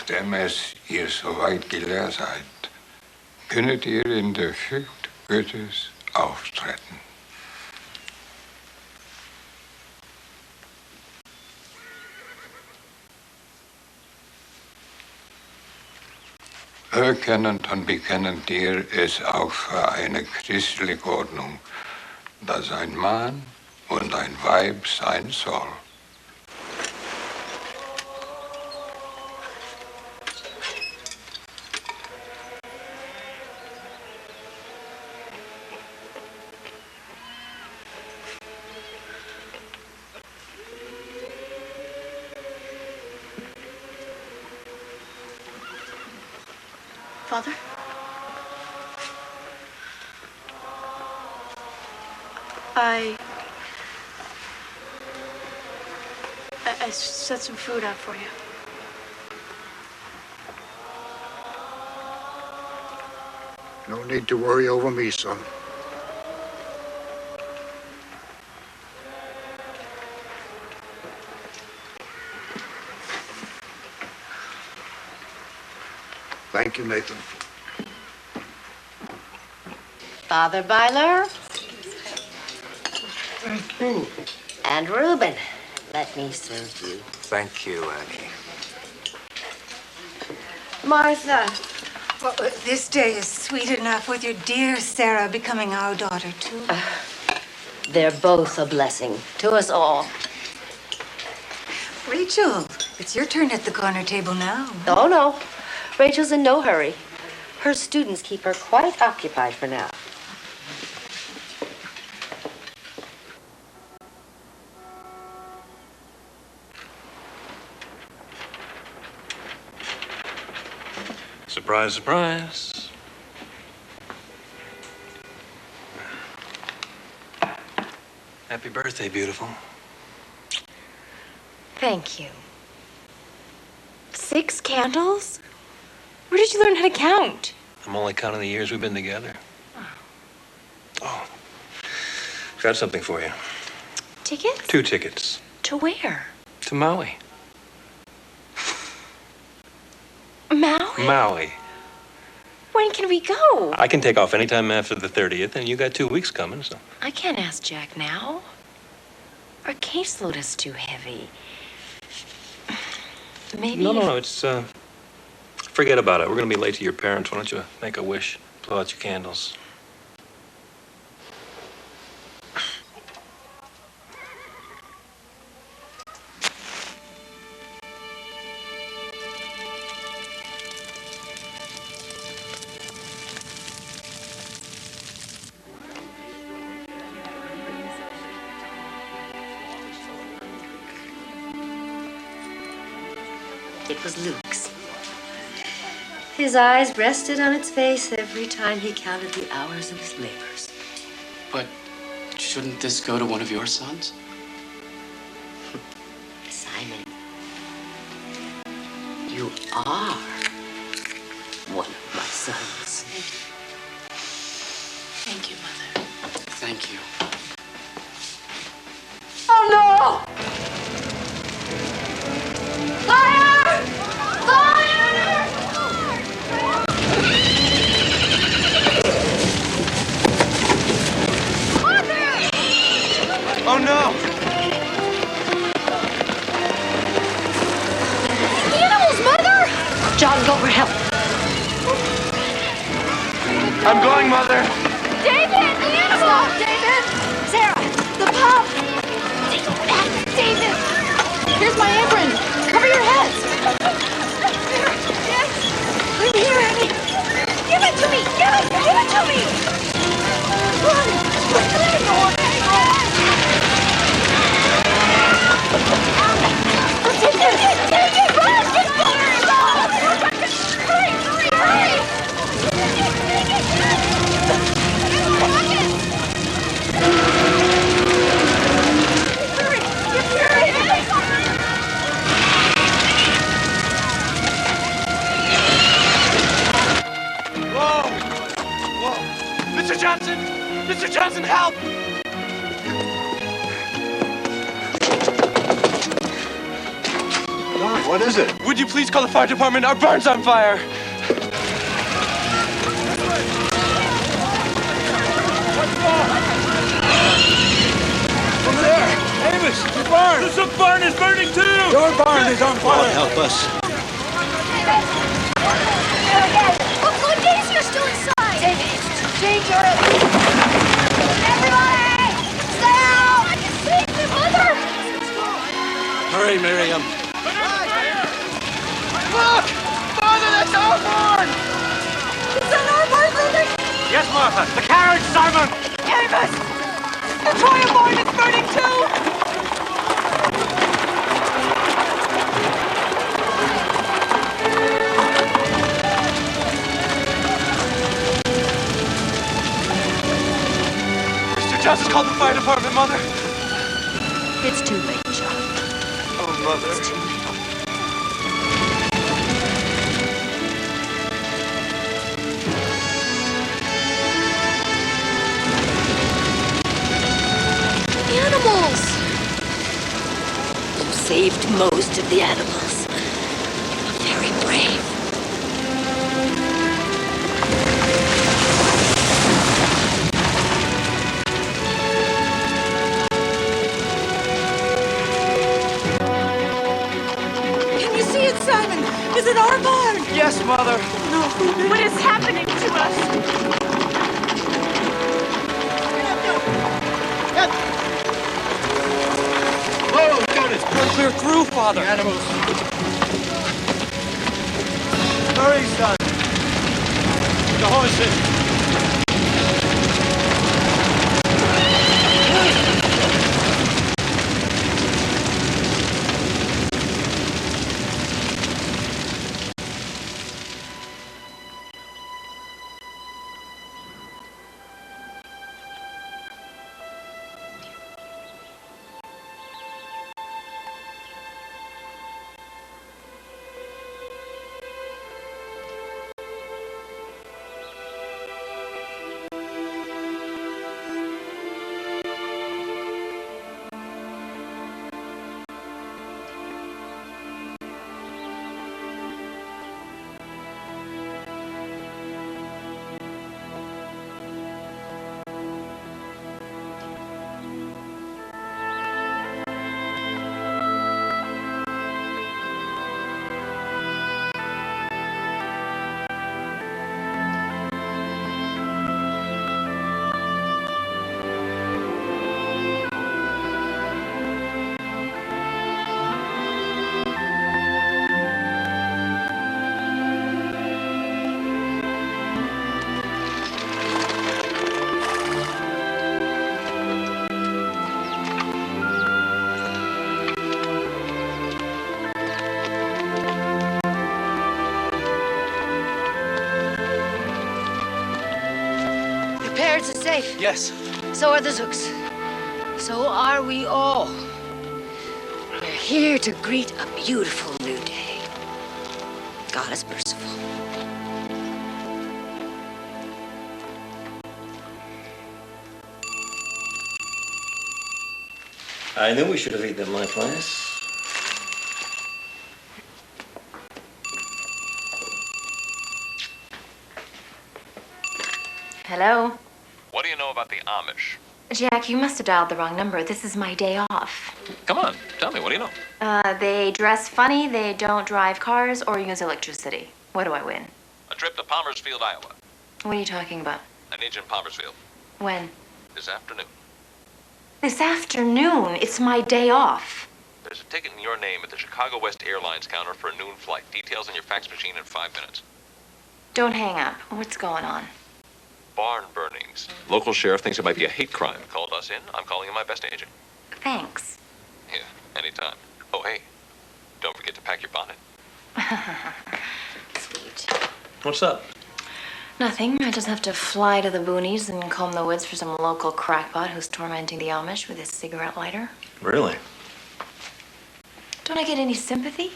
nachdem es ihr soweit gelehrt seid, könnet ihr in der Furcht Gottes auftreten. Erkennend und bekennend ihr es auch für eine christliche Ordnung, dass ein Mann und ein Weib sein soll. Father? I set some food out for you. No need to worry over me, son. Thank you, Nathan. Father Byler. Thank you. And Reuben, let me serve you. Thank you, Annie. Martha. Well, this day is sweet enough with your dear Sarah becoming our daughter, too. They're both a blessing to us all. Rachel, it's your turn at the corner table now. Oh, no. Rachel's in no hurry. Her students keep her quite occupied for now. Surprise, surprise. Happy birthday, beautiful. Thank you. 6 candles? Where did you learn how to count? I'm only counting the years we've been together. Oh, got something for you. Tickets? 2 tickets. To where? To Maui. Maui? Maui. When can we go? I can take off anytime after the 30th, and you got 2 weeks coming, so. I can't ask Jack now. Our caseload is too heavy. Maybe. No, it's, forget about it. We're gonna be late to your parents. Why don't you make a wish, blow out your candles? It was Luke's. His eyes rested on its face every time he counted the hours of his labors. But shouldn't this go to one of your sons? Simon, you are one of my sons. Thank you, Mother. Thank you. Oh, no! Fire! Fire! Oh, no! The animals, Mother! John, go for help. I'm going, Mother. David! The animals! Stop, David! Sarah! The pup! David! Here's my apron! Cover your heads! Yes! I'm here, Annie! Give it to me! Give it to me! Run! Quickly! Take this! Run! Get hurry! Hurry! Mr. Johnson! Mr. Johnson, help! Don, what What is it? Would you please call the fire department? Our barn's on fire! Over there! Amish, the barn! The barn is burning too! Your barn is on fire! Help us. Look, Daisy, you're still inside! David, it's too dangerous! Everybody! Stay out! I can see me, Mother! Hurry, Miriam. Look! Father, that's our barn! Is that our barn building? Yes, Martha. The carriage, Simon! Amos! The Troya barn is burning too! Mr. Jones has called the fire department, Mother. It's too late, child. Oh, Mother. It's too late. Animals! You saved most of the animals. Very brave. Can you see it, Simon? Is it our barn? Yes, Mother. What is happening to us? Whoa, Dennis! We're clear through, Father. The animals. Hurry, son. The horses. Parents are safe. Yes. So are the Zooks. So are we all. We're here to greet a beautiful new day. God is merciful. I knew we should have eaten at my place. Hello? What do you know about the Amish? Jack, you must have dialed the wrong number. This is my day off. Come on, tell me, what do you know? They dress funny, they don't drive cars, or use electricity. What do I win? A trip to Palmersfield, Iowa. What are you talking about? I need you in Palmersfield When? this afternoon. This afternoon. It's my day off. There's a ticket in your name at the Chicago West Airlines counter for a noon flight. Details in your fax machine in 5 minutes. Don't hang up. What's going on? Barn burnings. Local sheriff thinks it might be a hate crime. Called us in. I'm calling in my best agent. Thanks. Yeah, anytime. Oh, hey, don't forget to pack your bonnet. Sweet. What's up? Nothing. I just have to fly to the boonies and comb the woods for some local crackpot who's tormenting the Amish with his cigarette lighter. Really? Don't I get any sympathy?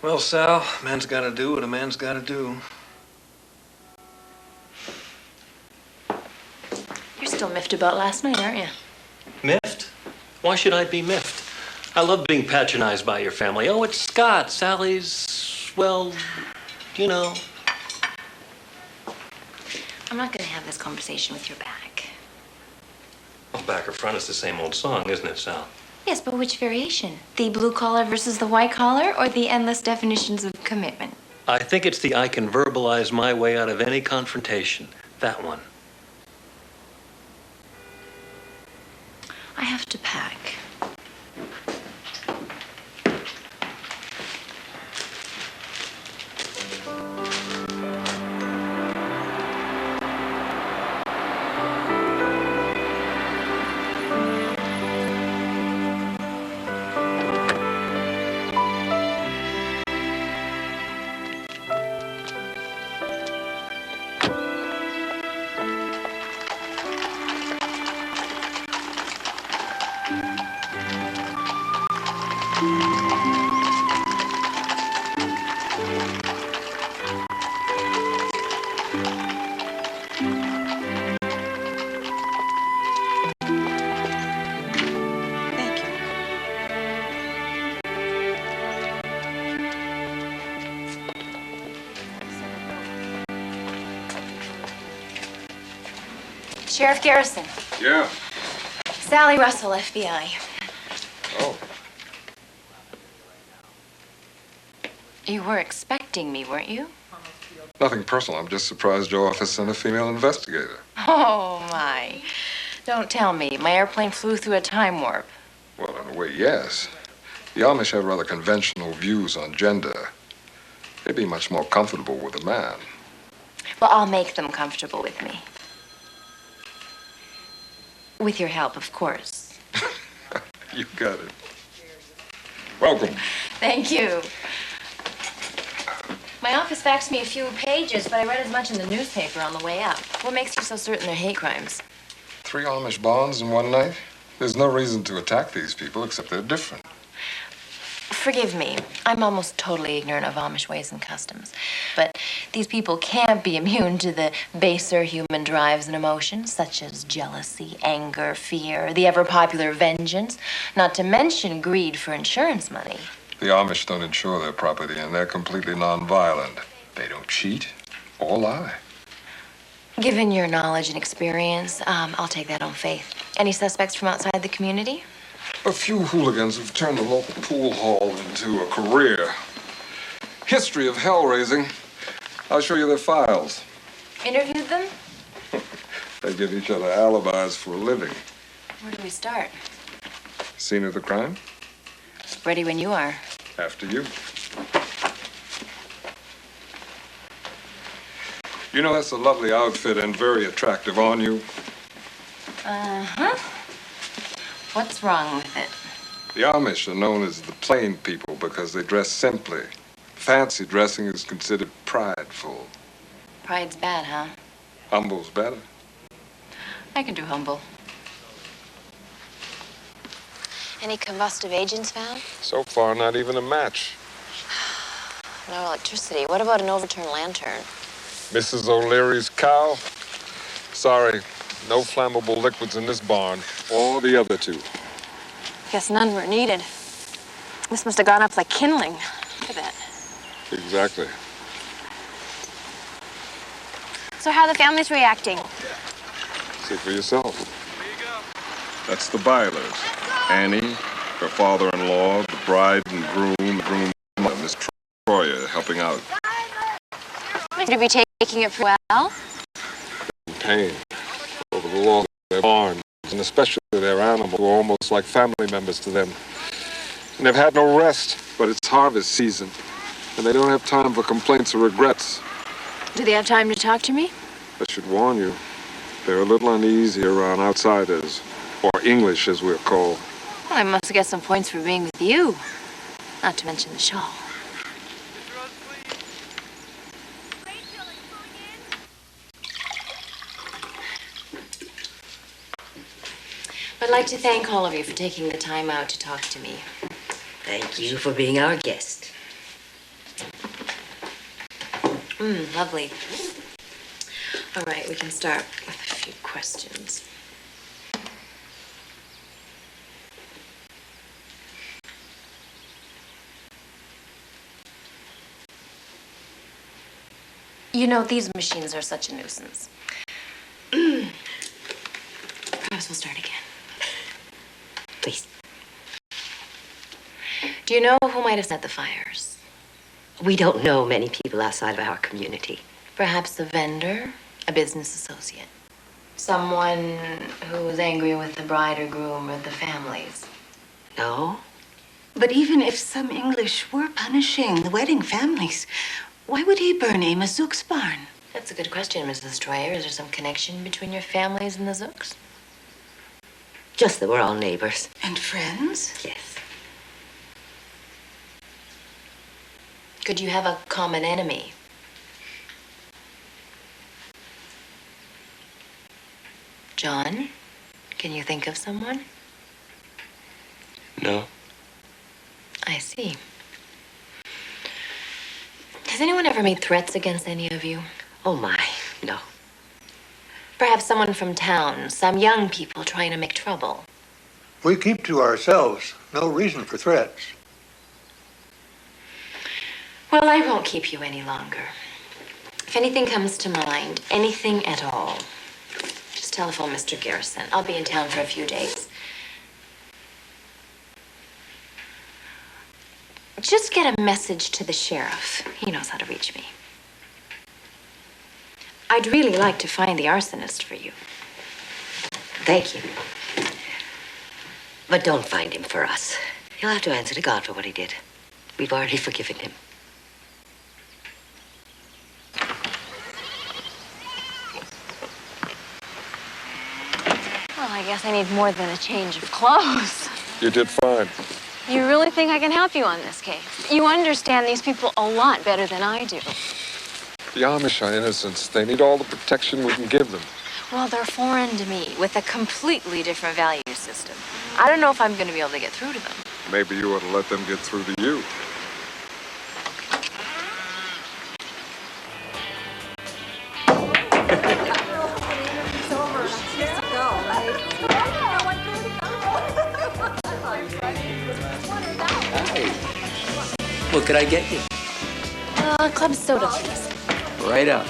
Well, Sal, a man's got to do what a man's got to do. You're still miffed about last night, aren't you? Miffed? Why should I be miffed? I love being patronized by your family. Oh, it's Scott. Sally's, well, you know. I'm not going to have this conversation with your back. Well, back or front, it's the same old song, isn't it, Sal? Yes, but which variation? The blue collar versus the white collar, or the endless definitions of commitment? I think it's the I can verbalize my way out of any confrontation. That one. I have to pack. Sheriff Garrison. Yeah. Sally Russell, FBI. Oh. You were expecting me, weren't you? Nothing personal. I'm just surprised your office sent a female investigator. Oh, my. Don't tell me. My airplane flew through a time warp. Well, in a way, yes. The Amish have rather conventional views on gender. They'd be much more comfortable with a man. Well, I'll make them comfortable with me. With your help, of course. You got it. Welcome. Thank you. My office faxed me a few pages, but I read as much in the newspaper on the way up. What makes you so certain they're hate crimes? 3 Amish bonds in one night? There's no reason to attack these people except they're different. Forgive me. I'm almost totally ignorant of Amish ways and customs. But these people can't be immune to the baser human drives and emotions, such as jealousy, anger, fear, the ever-popular vengeance, not to mention greed for insurance money. The Amish don't insure their property, and they're completely nonviolent. They don't cheat or lie. Given your knowledge and experience, I'll take that on faith. Any suspects from outside the community? A few hooligans have turned the local pool hall into a career. History of hell raising. I'll show you their files. Interviewed them? They give each other alibis for a living. Where do we start? Scene of the crime? Ready when you are. After you. You know, that's a lovely outfit and very attractive on you. Uh-huh. What's wrong with it? The Amish are known as the plain people because they dress simply. Fancy dressing is considered prideful. Pride's bad, huh? Humble's better. I can do humble. Any combustive agents found? So far, not even a match. No electricity. What about an overturned lantern? Mrs. O'Leary's cow? Sorry, no flammable liquids in this barn, or the other 2. Guess none were needed. This must have gone up like kindling. Look at that. Exactly. So how are the families reacting? See for yourself. That's the Bylers. Annie, her father-in-law, the bride and groom, Miss Troya helping out. Would you be taking it well? Pain over the loss of their barns, and especially their animals, who are almost like family members to them. And they've had no rest, but it's harvest season, and they don't have time for complaints or regrets. Do they have time to talk to me? I should warn you, they're a little uneasy around outsiders, or English as we're called. Well, I must get some points for being with you. Not to mention the shawl. I'd like to thank all of you for taking the time out to talk to me. Thank you for being our guest. Lovely. All right, we can start with a few questions. You know, these machines are such a nuisance. Perhaps we'll start again. Please. Do you know who might have set the fires? We don't know many people outside of our community. Perhaps a vendor, a business associate. Someone who was angry with the bride or groom or the families. No? But even if some English were punishing the wedding families, why would he burn Amos Zook's barn? That's a good question, Mrs. Troyer. Is there some connection between your families and the Zooks? Just that we're all neighbors. And friends? Yes. Could you have a common enemy? John, can you think of someone? No. I see. Has anyone ever made threats against any of you? Oh, my. No. Perhaps someone from town, some young people trying to make trouble. We keep to ourselves. No reason for threats. Well, I won't keep you any longer. If anything comes to mind, anything at all, just telephone Mr. Garrison. I'll be in town for a few days. Just get a message to the sheriff. He knows how to reach me. I'd really like to find the arsonist for you. Thank you. But don't find him for us. He'll have to answer to God for what he did. We've already forgiven him. Well, I guess I need more than a change of clothes. You did fine. You really think I can help you on this case? You understand these people a lot better than I do. The Amish are innocents. They need all the protection we can give them. Well, they're foreign to me, with a completely different value system. I don't know if I'm going to be able to get through to them. Maybe you ought to let them get through to you. What could I get you? Club soda, please. Right up.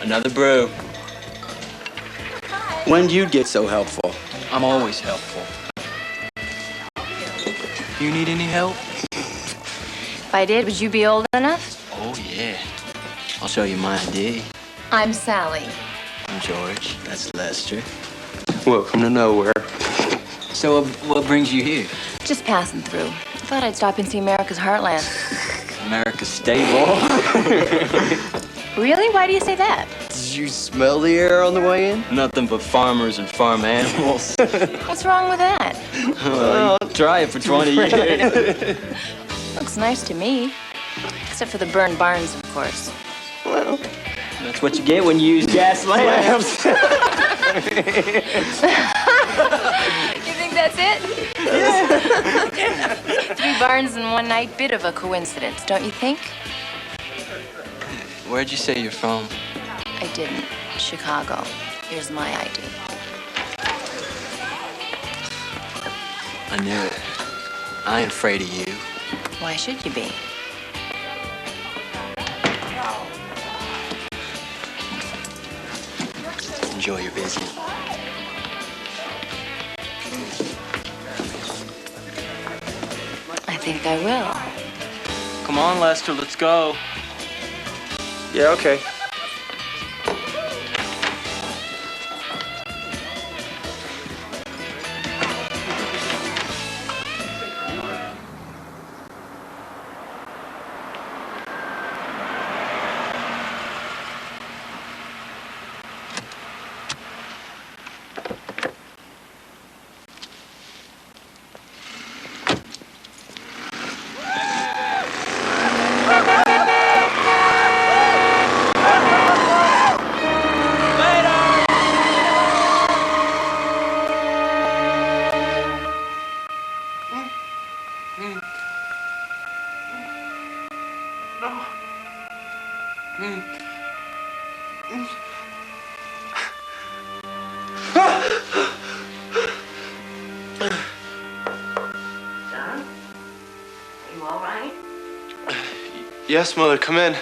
Another brew. When'd you get so helpful? I'm always helpful. You need any help? If I did, would you be old enough? Oh, yeah. I'll show you my ID. I'm Sally. I'm George. That's Lester. Welcome to nowhere. So what brings you here? Just passing through. I thought I'd stop and see America's heartland. America's stable. Really? Why do you say that? Did you smell the air on the way in? Nothing but farmers and farm animals. What's wrong with that? Well, try it for 20 years. Looks nice to me. Except for the burned barns, of course. Well, that's what you get when you use gas lamps. You think that's it? Yeah. 3 barns in one night, bit of a coincidence, don't you think? Where'd you say you're from? I didn't. Chicago. Here's my ID. I knew it. I ain't afraid of you. Why should you be? Enjoy your visit. I think I will. Come on, Lester, let's go. Yeah, okay. John? Are you all right? Yes, Mother, come in.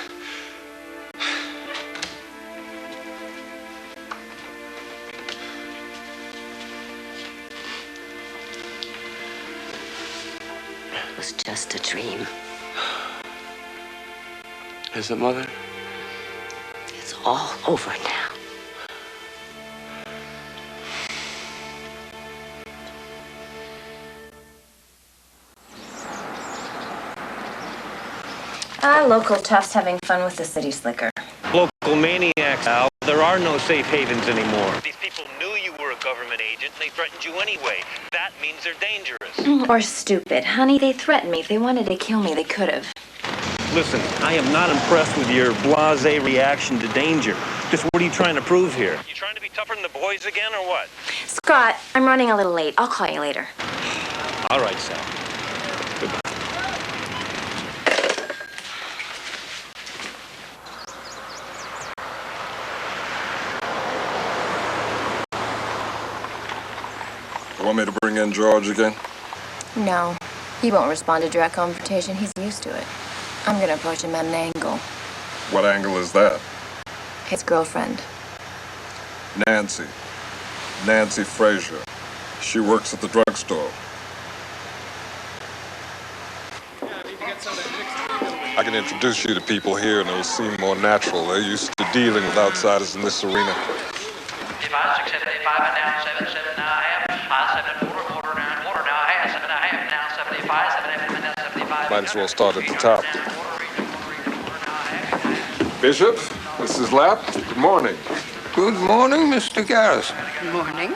just a dream. Is it, Mother? It's all over now. Local toughs having fun with the city slicker. Local maniacs, Al. There are no safe havens anymore. These people knew you were a government agent, and they threatened you anyway. That means they're dangerous. Or stupid. Honey, they threatened me. If they wanted to kill me, they could have. Listen, I am not impressed with your blasé reaction to danger. Just what are you trying to prove here? You trying to be tougher than the boys again, or what? Scott, I'm running a little late. I'll call you later. All right, Sal. Goodbye. You want me to bring in George again? No. He won't respond to direct confrontation. He's used to it. I'm gonna approach him at an angle. What angle is that? His girlfriend. Nancy. Nancy Frazier. She works at the drugstore. I can introduce you to people here and it'll seem more natural. They're used to dealing with outsiders in this arena. 5, 6, 7, 8, 5, and now 7, 7, now I have 7, quarter, now I have 7, I have now 75, 7, now 75. Might as well start at the top. Bishop, Mrs. Lapp, good morning. Good morning, Mr. Garrison. Good morning.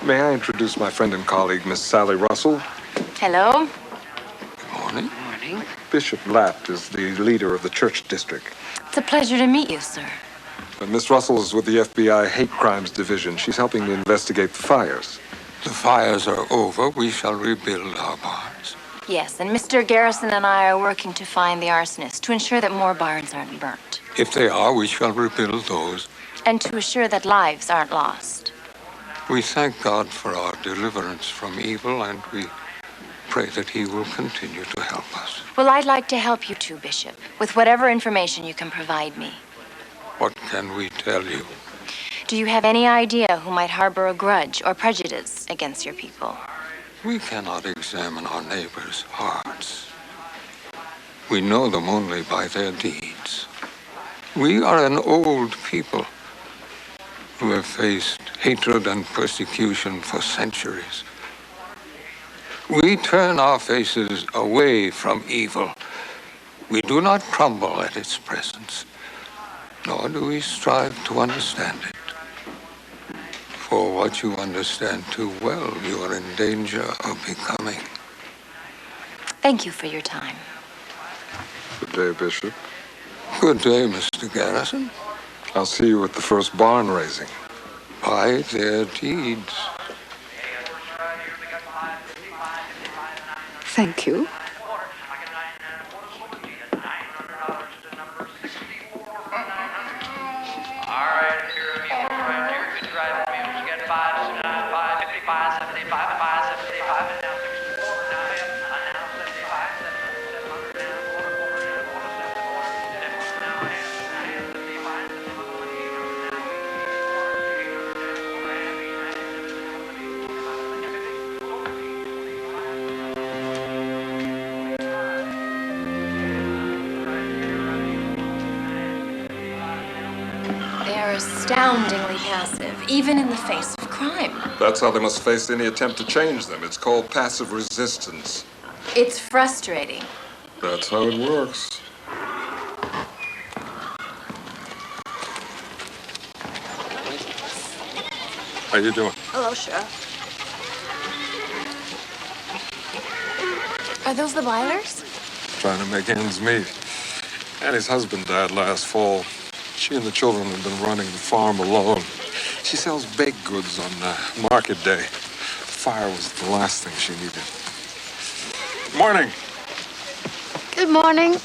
May I introduce my friend and colleague, Miss Sally Russell? Hello. Good morning. Morning. Bishop Lapp is the leader of the church district. It's a pleasure to meet you, sir. Miss Russell is with the FBI Hate Crimes Division. She's helping to investigate the fires. The fires are over. We shall rebuild our barns. Yes, and Mr. Garrison and I are working to find the arsonist, to ensure that more barns aren't burnt. If they are, we shall rebuild those. And to assure that lives aren't lost. We thank God for our deliverance from evil, and we pray that he will continue to help us. Well, I'd like to help you too, Bishop, with whatever information you can provide me. What can we tell you? Do you have any idea who might harbor a grudge or prejudice against your people? We cannot examine our neighbors' hearts. We know them only by their deeds. We are an old people who have faced hatred and persecution for centuries. We turn our faces away from evil. We do not crumble at its presence, nor do we strive to understand it. For what you understand too well, you are in danger of becoming. Thank you for your time. Good day, Bishop. Good day, Mr. Garrison. I'll see you at the first barn raising. By their deeds. Thank you. They're astoundingly passive, even in the face of crime. That's how they must face any attempt to change them. It's called passive resistance. It's frustrating. That's how it works. How you doing? Hello, Sheriff. Are those the Bylers? Trying to make ends meet. Annie's husband died last fall. She and the children have been running the farm alone. She sells baked goods on market day. Fire was the last thing she needed. Morning. Good morning.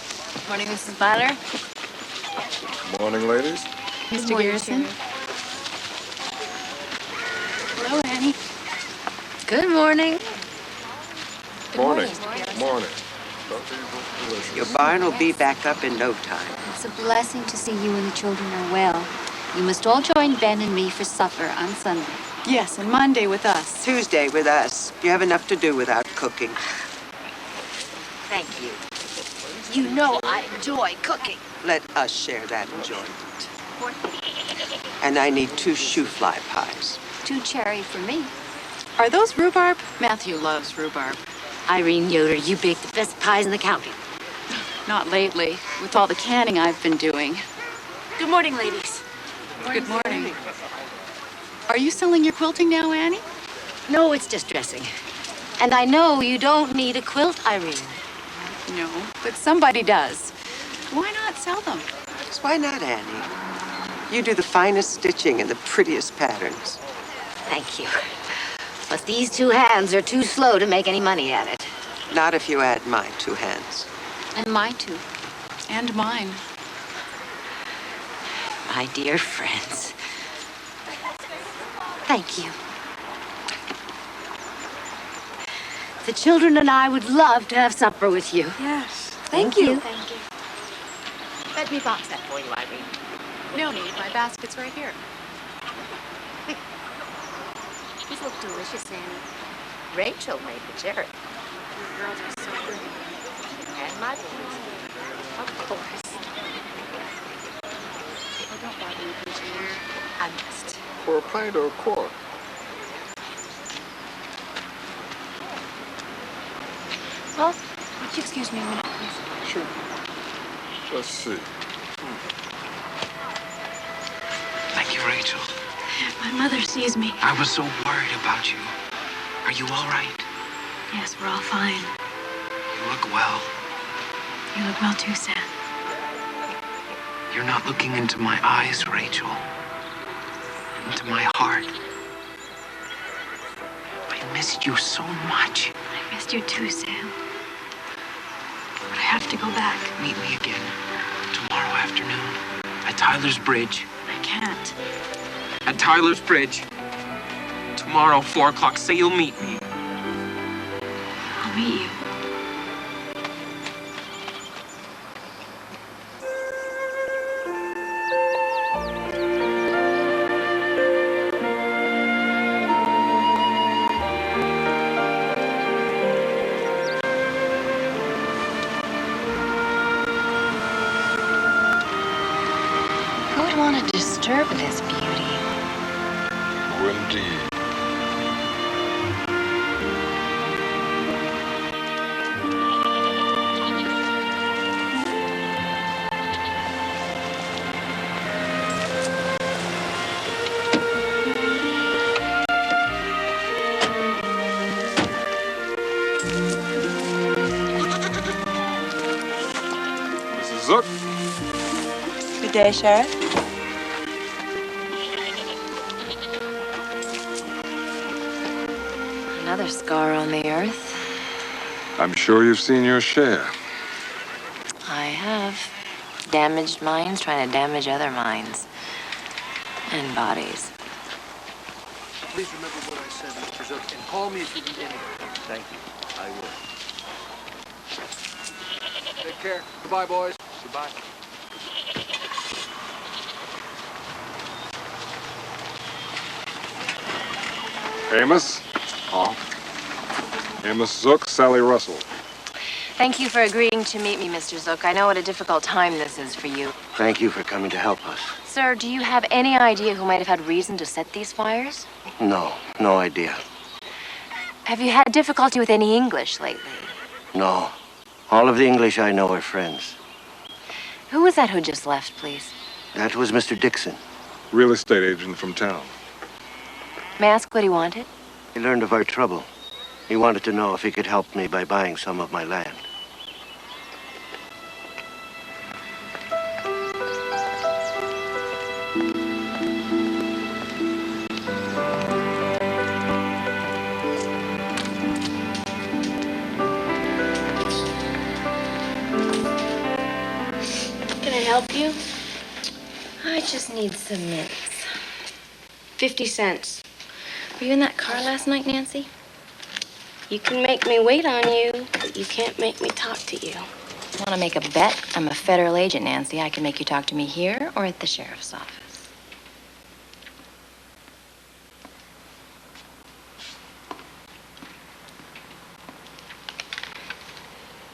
Morning, Mrs. Byler. Morning, ladies. Mr. Garrison. Hello, Annie. Good morning. Morning. Morning. Your barn will be back up in no time. It's a blessing to see you and the children are well. You must all join Ben and me for supper on Sunday. Yes, and Monday with us. Tuesday with us. You have enough to do without cooking. Thank you. You know I enjoy cooking. Let us share that enjoyment. And I need 2 shoe-fly pies. 2 cherry for me. Are those rhubarb? Matthew loves rhubarb. Irene Yoder, you bake the best pies in the county. Not lately, with all the canning I've been doing. Good morning, ladies. Good morning. Are you selling your quilting now, Annie? No, it's just dressing. And I know you don't need a quilt, Irene. No, but somebody does. Why not sell them? Why not, Annie? You do the finest stitching and the prettiest patterns. Thank you. But these 2 hands are too slow to make any money at it. Not if you add my 2 hands. And my 2. And mine. My dear friends. Thank you. The children and I would love to have supper with you. Yes. Thank you. Thank you. Let me box that for you, Irene. No need. My basket's right here. These look delicious, Annie. Rachel made the cherry. You girls are so pretty. And my boys. Of course. Oh, don't bother me, Virginia. I must. For a pint or a quart? Well, would you excuse me a minute, please? Sure. Let's see. Thank you, Rachel. My mother sees me. I was so worried about you. Are you all right? Yes, we're all fine. You look well. You look well too, Sam. You're not looking into my eyes, Rachel. Into my heart. I missed you so much. I missed you too, Sam. But I have to go back. Meet me again tomorrow afternoon at Tyler's Bridge. I can't. At Tyler's Bridge. Tomorrow, 4 o'clock. Say you'll meet me. I'll meet you. Who would want to disturb this beauty? Oh, indeed. Mrs. Zook? Good day, Sheriff. Another scar on the earth. I'm sure you've seen your share. I have. Damaged minds trying to damage other minds. And bodies. Please remember what I said, Mr. Zook, and call me if you need anything. Thank you. I will. Take care. Goodbye, boys. Goodbye. Amos? Huh? Amos Zook, Sally Russell. Thank you for agreeing to meet me, Mr. Zook. I know what a difficult time this is for you. Thank you for coming to help us. Sir, do you have any idea who might have had reason to set these fires? No idea. Have you had difficulty with any English lately? No. All of the English I know are friends. Who was that who just left, please? That was Mr. Dixon. Real estate agent from town. May I ask what he wanted? He learned of our trouble. He wanted to know if he could help me by buying some of my land. Can I help you? I just need some mints. 50 cents. Were you in that car last night, Nancy? You can make me wait on you, but you can't make me talk to you. Want to make a bet? I'm a federal agent, Nancy. I can make you talk to me here or at the sheriff's office.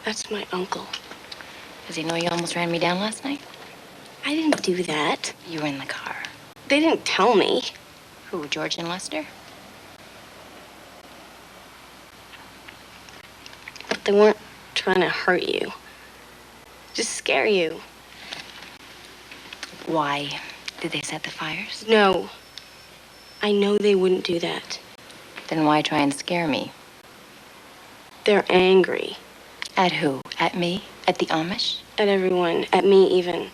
That's my uncle. Does he know you almost ran me down last night? I didn't do that. You were in the car. They didn't tell me. Who, George and Lester? But they weren't trying to hurt you. Just scare you. Why? Did they set the fires? No. I know they wouldn't do that. Then why try and scare me? They're angry. At who? At me? At the Amish? At everyone. At me, even.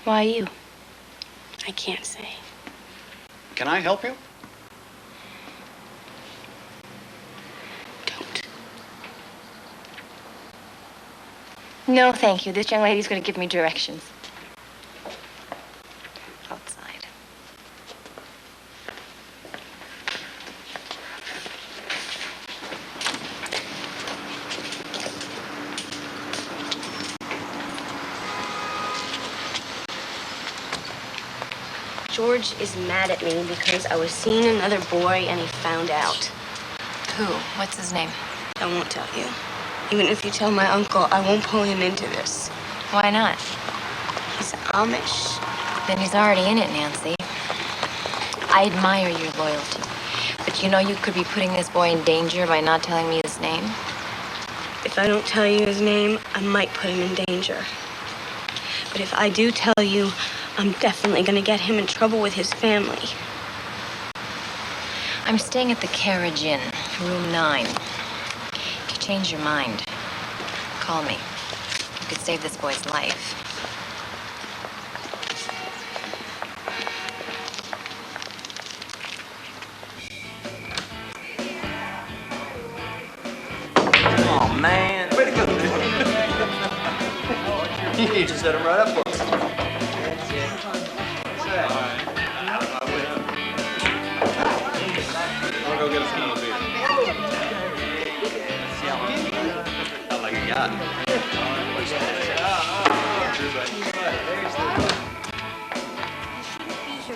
Why you? I can't say. Can I help you? No, thank you. This young lady's going to give me directions. Outside. George is mad at me because I was seeing another boy and he found out. Who? What's his name? I won't tell you. Even if you tell my uncle, I won't pull him into this. Why not? He's Amish. Then he's already in it, Nancy. I admire your loyalty. But you know you could be putting this boy in danger by not telling me his name? If I don't tell you his name, I might put him in danger. But if I do tell you, I'm definitely going to get him in trouble with his family. I'm staying at the Carriage Inn, room 9. If you change your mind, call me. You could save this boy's life. Oh, man. Way to go, man. You just set him right up for us. I'll go get us another beer. Not like a yacht.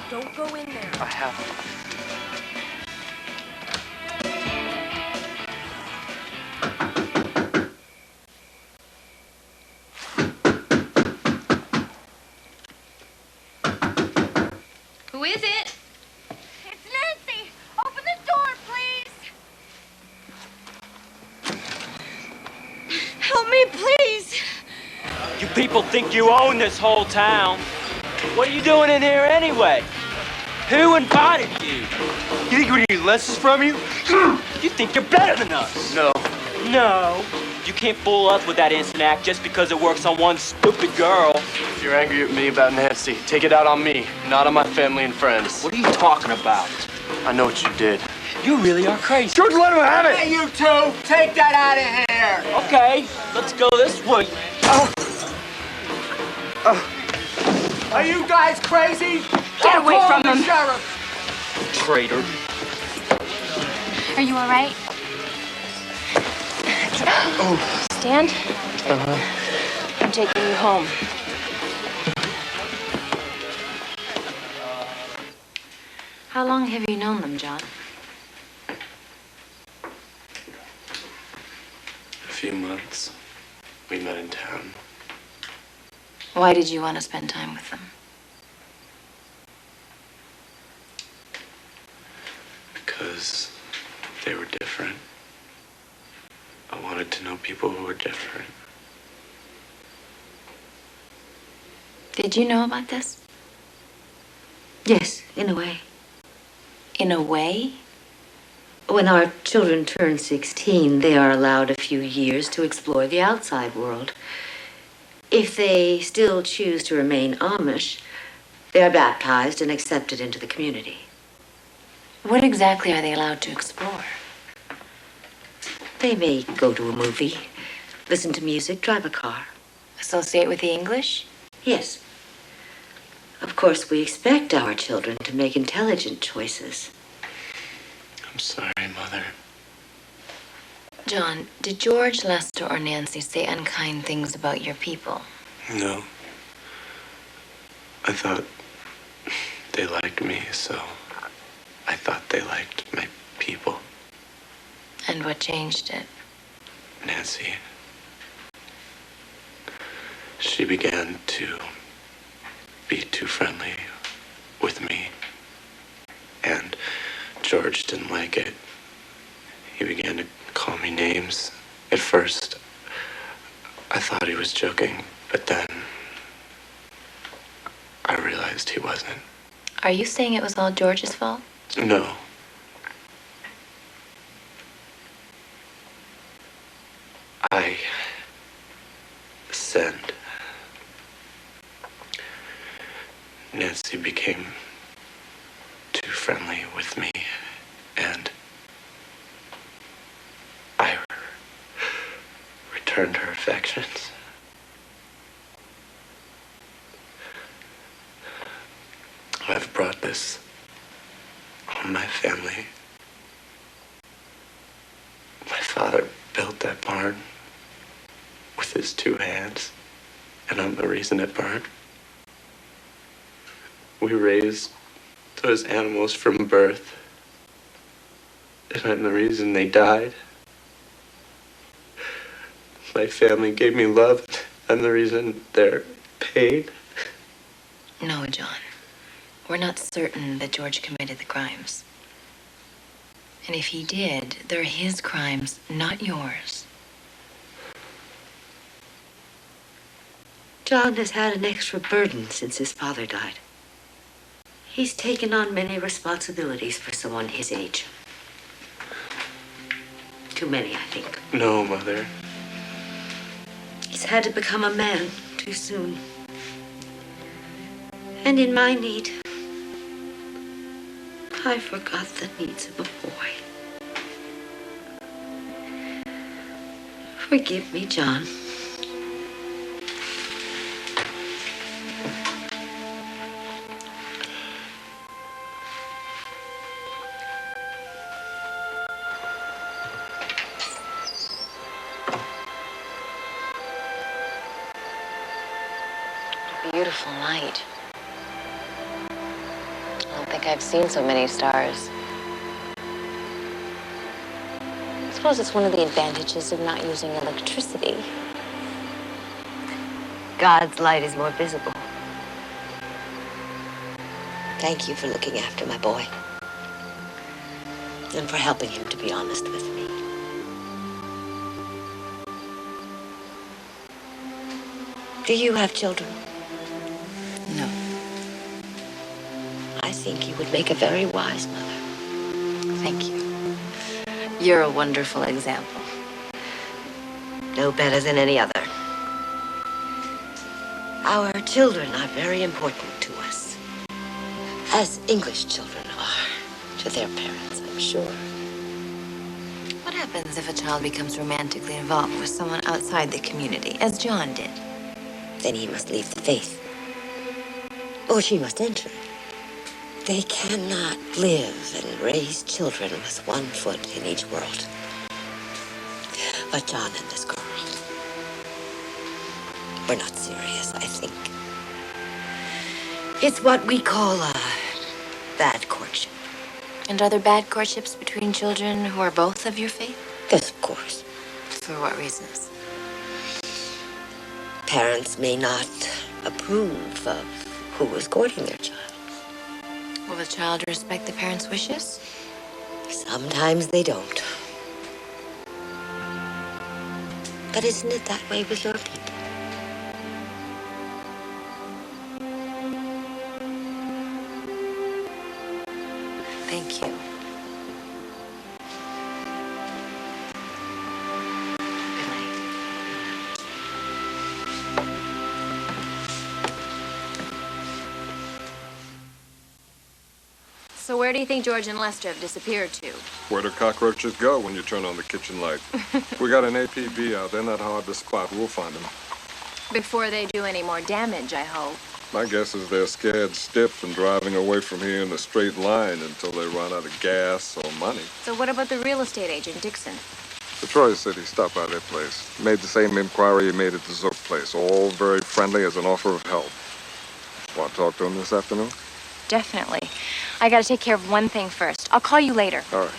Don't go in there. I have. Who is it? It's Nancy! Open the door, please! Help me, please! You people think you own this whole town. What are you doing in here anyway? Who invited you? You think we need lessons from you? You think you're better than us? No. No. You can't fool us with that instant act just because it works on one stupid girl. If you're angry at me about Nancy, take it out on me, not on my family and friends. What are you talking about? I know what you did. You really are crazy. George, let him have it! Hey, you two! Take that out of here! Okay, let's go this way. Are you guys crazy? Get away from him. Sheriff. Traitor. Are you all right? Stand. I'm taking you home. How long have you known them, John? A few months. We met in town. Why did you want to spend time with them? Because they were different. I wanted to know people who were different. Did you know about this? Yes, in a way. In a way? When our children turn 16, they are allowed a few years to explore the outside world. If they still choose to remain Amish, they are baptized and accepted into the community. What exactly are they allowed to explore? They may go to a movie, listen to music, drive a car. Associate with the English? Yes. Of course, we expect our children to make intelligent choices. I'm sorry, Mother. John, did George, Lester, or Nancy say unkind things about your people? No. I thought they liked me, so I thought they liked my people. And what changed it? Nancy. she began to be too friendly with me. And George didn't like it. He began to call me names. At first, I thought he was joking, but then I realized he wasn't. Are you saying it was all George's fault? No. I sinned. Nancy became too friendly with me, and I returned her affections. I've brought this on my family. My father built that barn with his 2 hands, and I'm the reason it burned. We raised those animals from birth, and I'm the reason they died. My family gave me love. I'm the reason they're paid. No, John. We're not certain that George committed the crimes. And if he did, they're his crimes, not yours. John has had an extra burden since his father died. He's taken on many responsibilities for someone his age. Too many, I think. No, Mother. He's had to become a man too soon. And in my need, I forgot the needs of a boy. Forgive me, John. Beautiful night. I don't think I've seen so many stars. I suppose it's one of the advantages of not using electricity. God's light is more visible. Thank you for looking after my boy. And for helping him to be honest with me. Do you have children? No. I think you would make a very wise mother. Thank you. You're a wonderful example. No better than any other. Our children are very important to us. As English children are to their parents, I'm sure. What happens if a child becomes romantically involved with someone outside the community, as John did? Then he must leave the faith. Or she must enter. They cannot live and raise children with one foot in each world. But John and this girl were not serious, I think. It's what we call a bad courtship. And are there bad courtships between children who are both of your faith? Yes, of course. For what reasons? Parents may not approve of who is courting their child. Will the child respect the parents' wishes? Sometimes they don't. But isn't it that way with your people? Thank you. So where do you think George and Lester have disappeared to? Where do cockroaches go when you turn on the kitchen light? We got an APB out. They're not hard to spot. We'll find them. Before they do any more damage, I hope. My guess is they're scared stiff and driving away from here in a straight line until they run out of gas or money. So what about the real estate agent, Dixon? Troy said he stopped by their place. Made the same inquiry he made at the Zook place. All very friendly as an offer of help. Want to talk to him this afternoon? Definitely. I gotta take care of one thing first. I'll call you later. All right.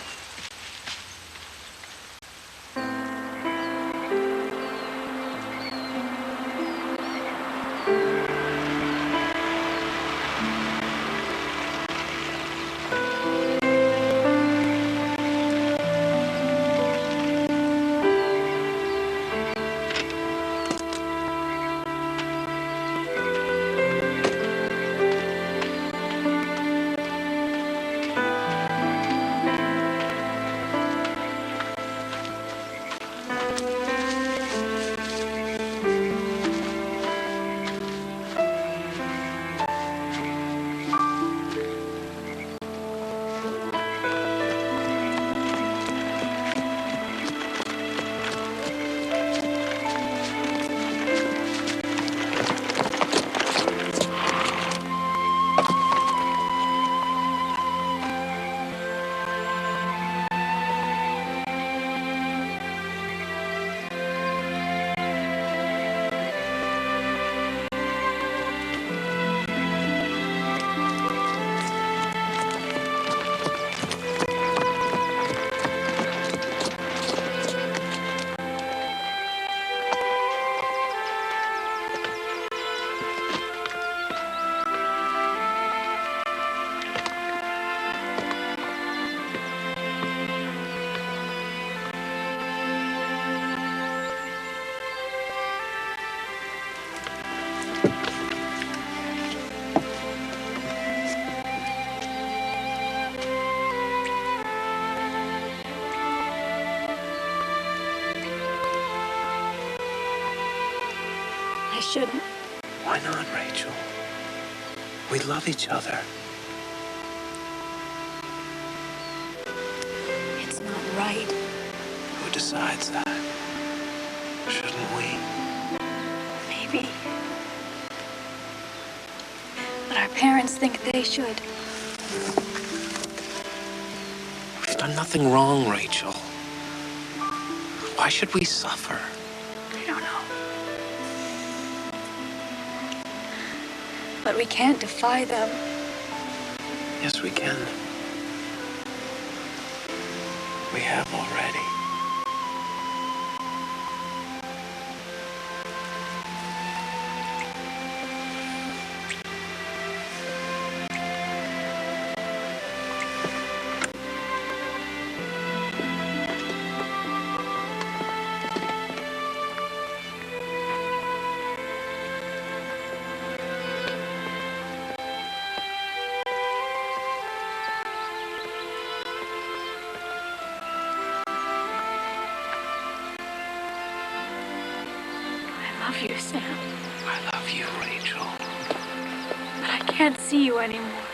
shouldn't. Why not, Rachel? We love each other. It's not right. Who decides that? Shouldn't we? Maybe. But our parents think they should. We've done nothing wrong, Rachel. Why should we suffer? I don't know. But we can't defy them. Yes, we can. We have already. I love you, Sam. I love you, Rachel. But I can't see you anymore.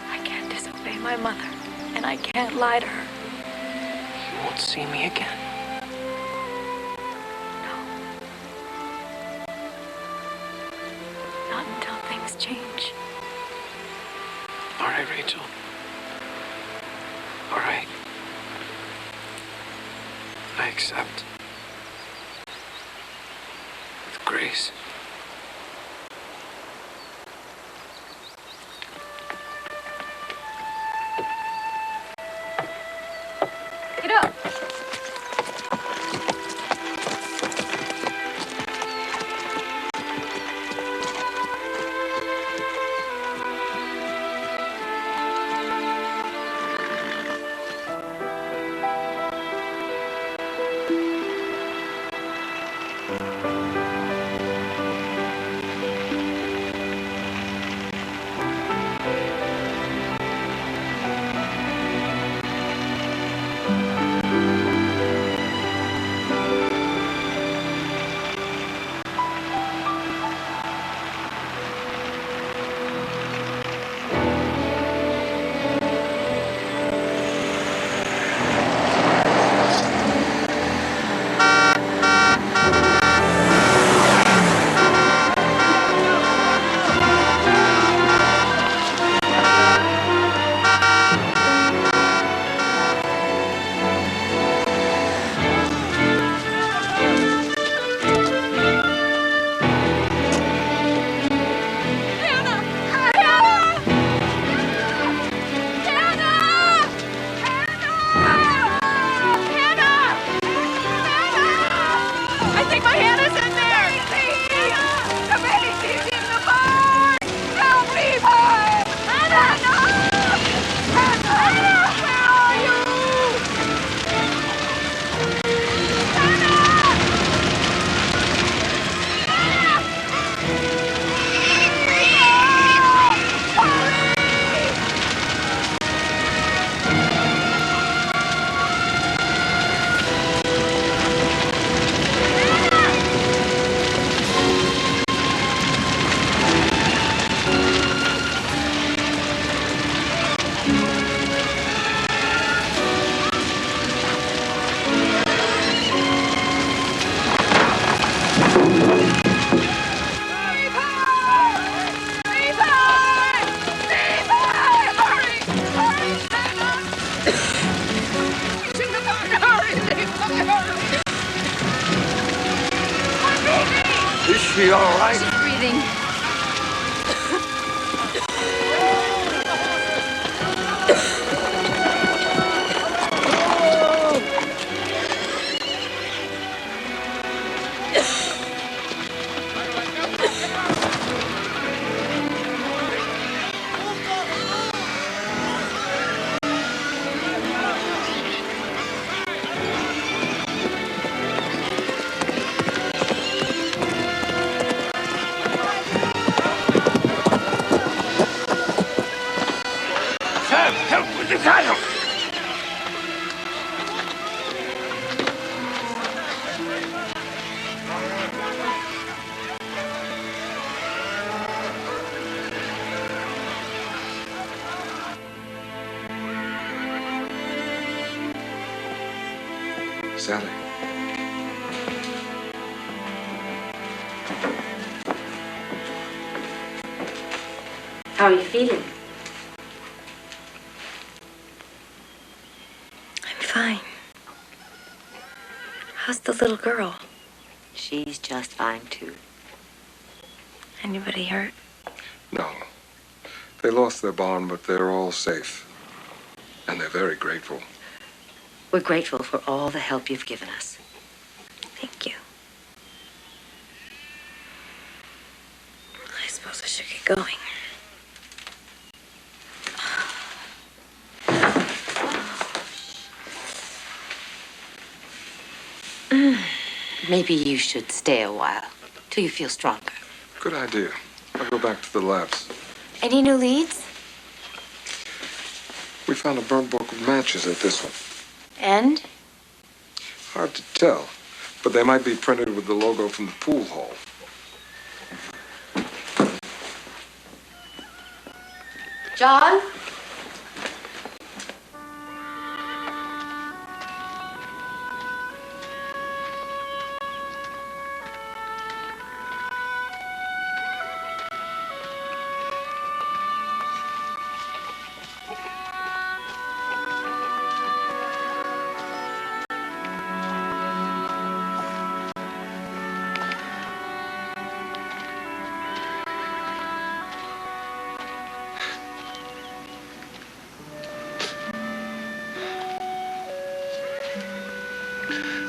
I can't disobey my mother, and I can't lie to her. You won't see me again. Not until things change. All right, Rachel. All right. I accept. With grace. Get up! I think my Hannah's in there! The baby's in the barn! Help me, boy! Hannah! Hannah! Where are you? Is she all right? She's breathing. Sally. How are you feeling? I'm fine. How's the little girl? She's just fine, too. Anybody hurt? No. They lost their barn, but they're all safe. And they're very grateful. We're grateful for all the help you've given us. Thank you. I suppose I should get going. Maybe you should stay a while, till you feel stronger. Good idea. I'll go back to the labs. Any new leads? We found a burnt book of matches at this one. And? Hard to tell, but they might be printed with the logo from the pool hall. John?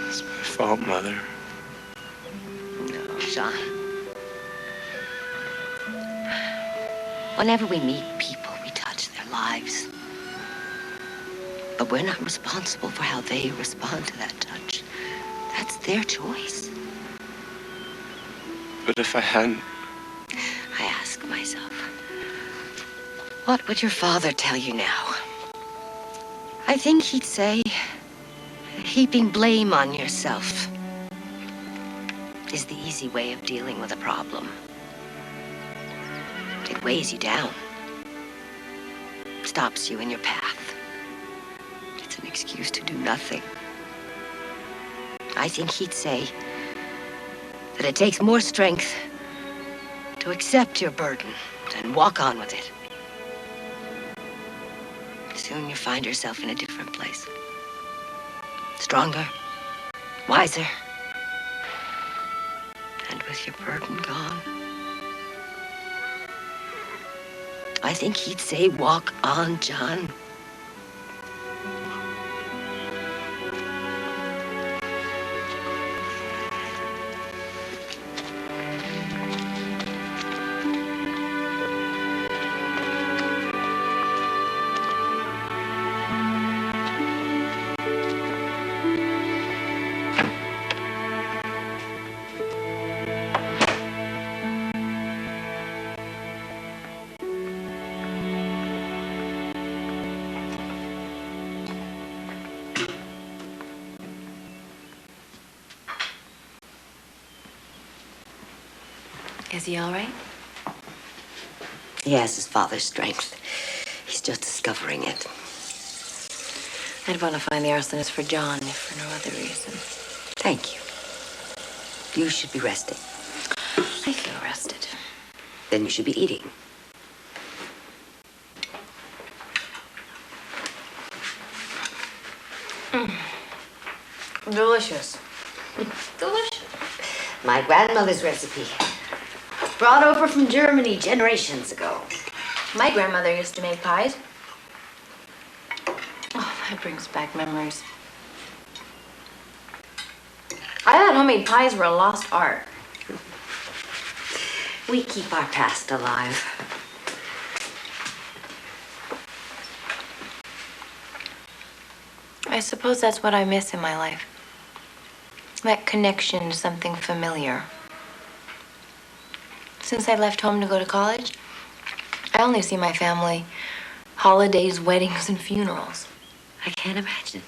It's my fault, Mother. No, John. Whenever we meet people, we touch their lives. But we're not responsible for how they respond to that touch. That's their choice. But if I hadn't... I ask myself, what would your father tell you now? I think he'd say that heaping blame on yourself is the easy way of dealing with a problem. It weighs you down, stops you in your path. It's an excuse to do nothing. I think he'd say that it takes more strength to accept your burden and walk on with it. Soon you find yourself in a different place. Stronger, wiser, and with your burden gone. I think he'd say, walk on, John. Is he all right? He has his father's strength. He's just discovering it. I'd want to find the arsonist for John, if for no other reason. Thank you. You should be resting. I feel rested. Then you should be eating. Delicious. Delicious. My grandmother's recipe. Brought over from Germany generations ago. My grandmother used to make pies. Oh, that brings back memories. I thought homemade pies were a lost art. We keep our past alive. I suppose that's what I miss in my life. That connection to something familiar. Since I left home to go to college, I only see my family holidays, weddings, and funerals. I can't imagine.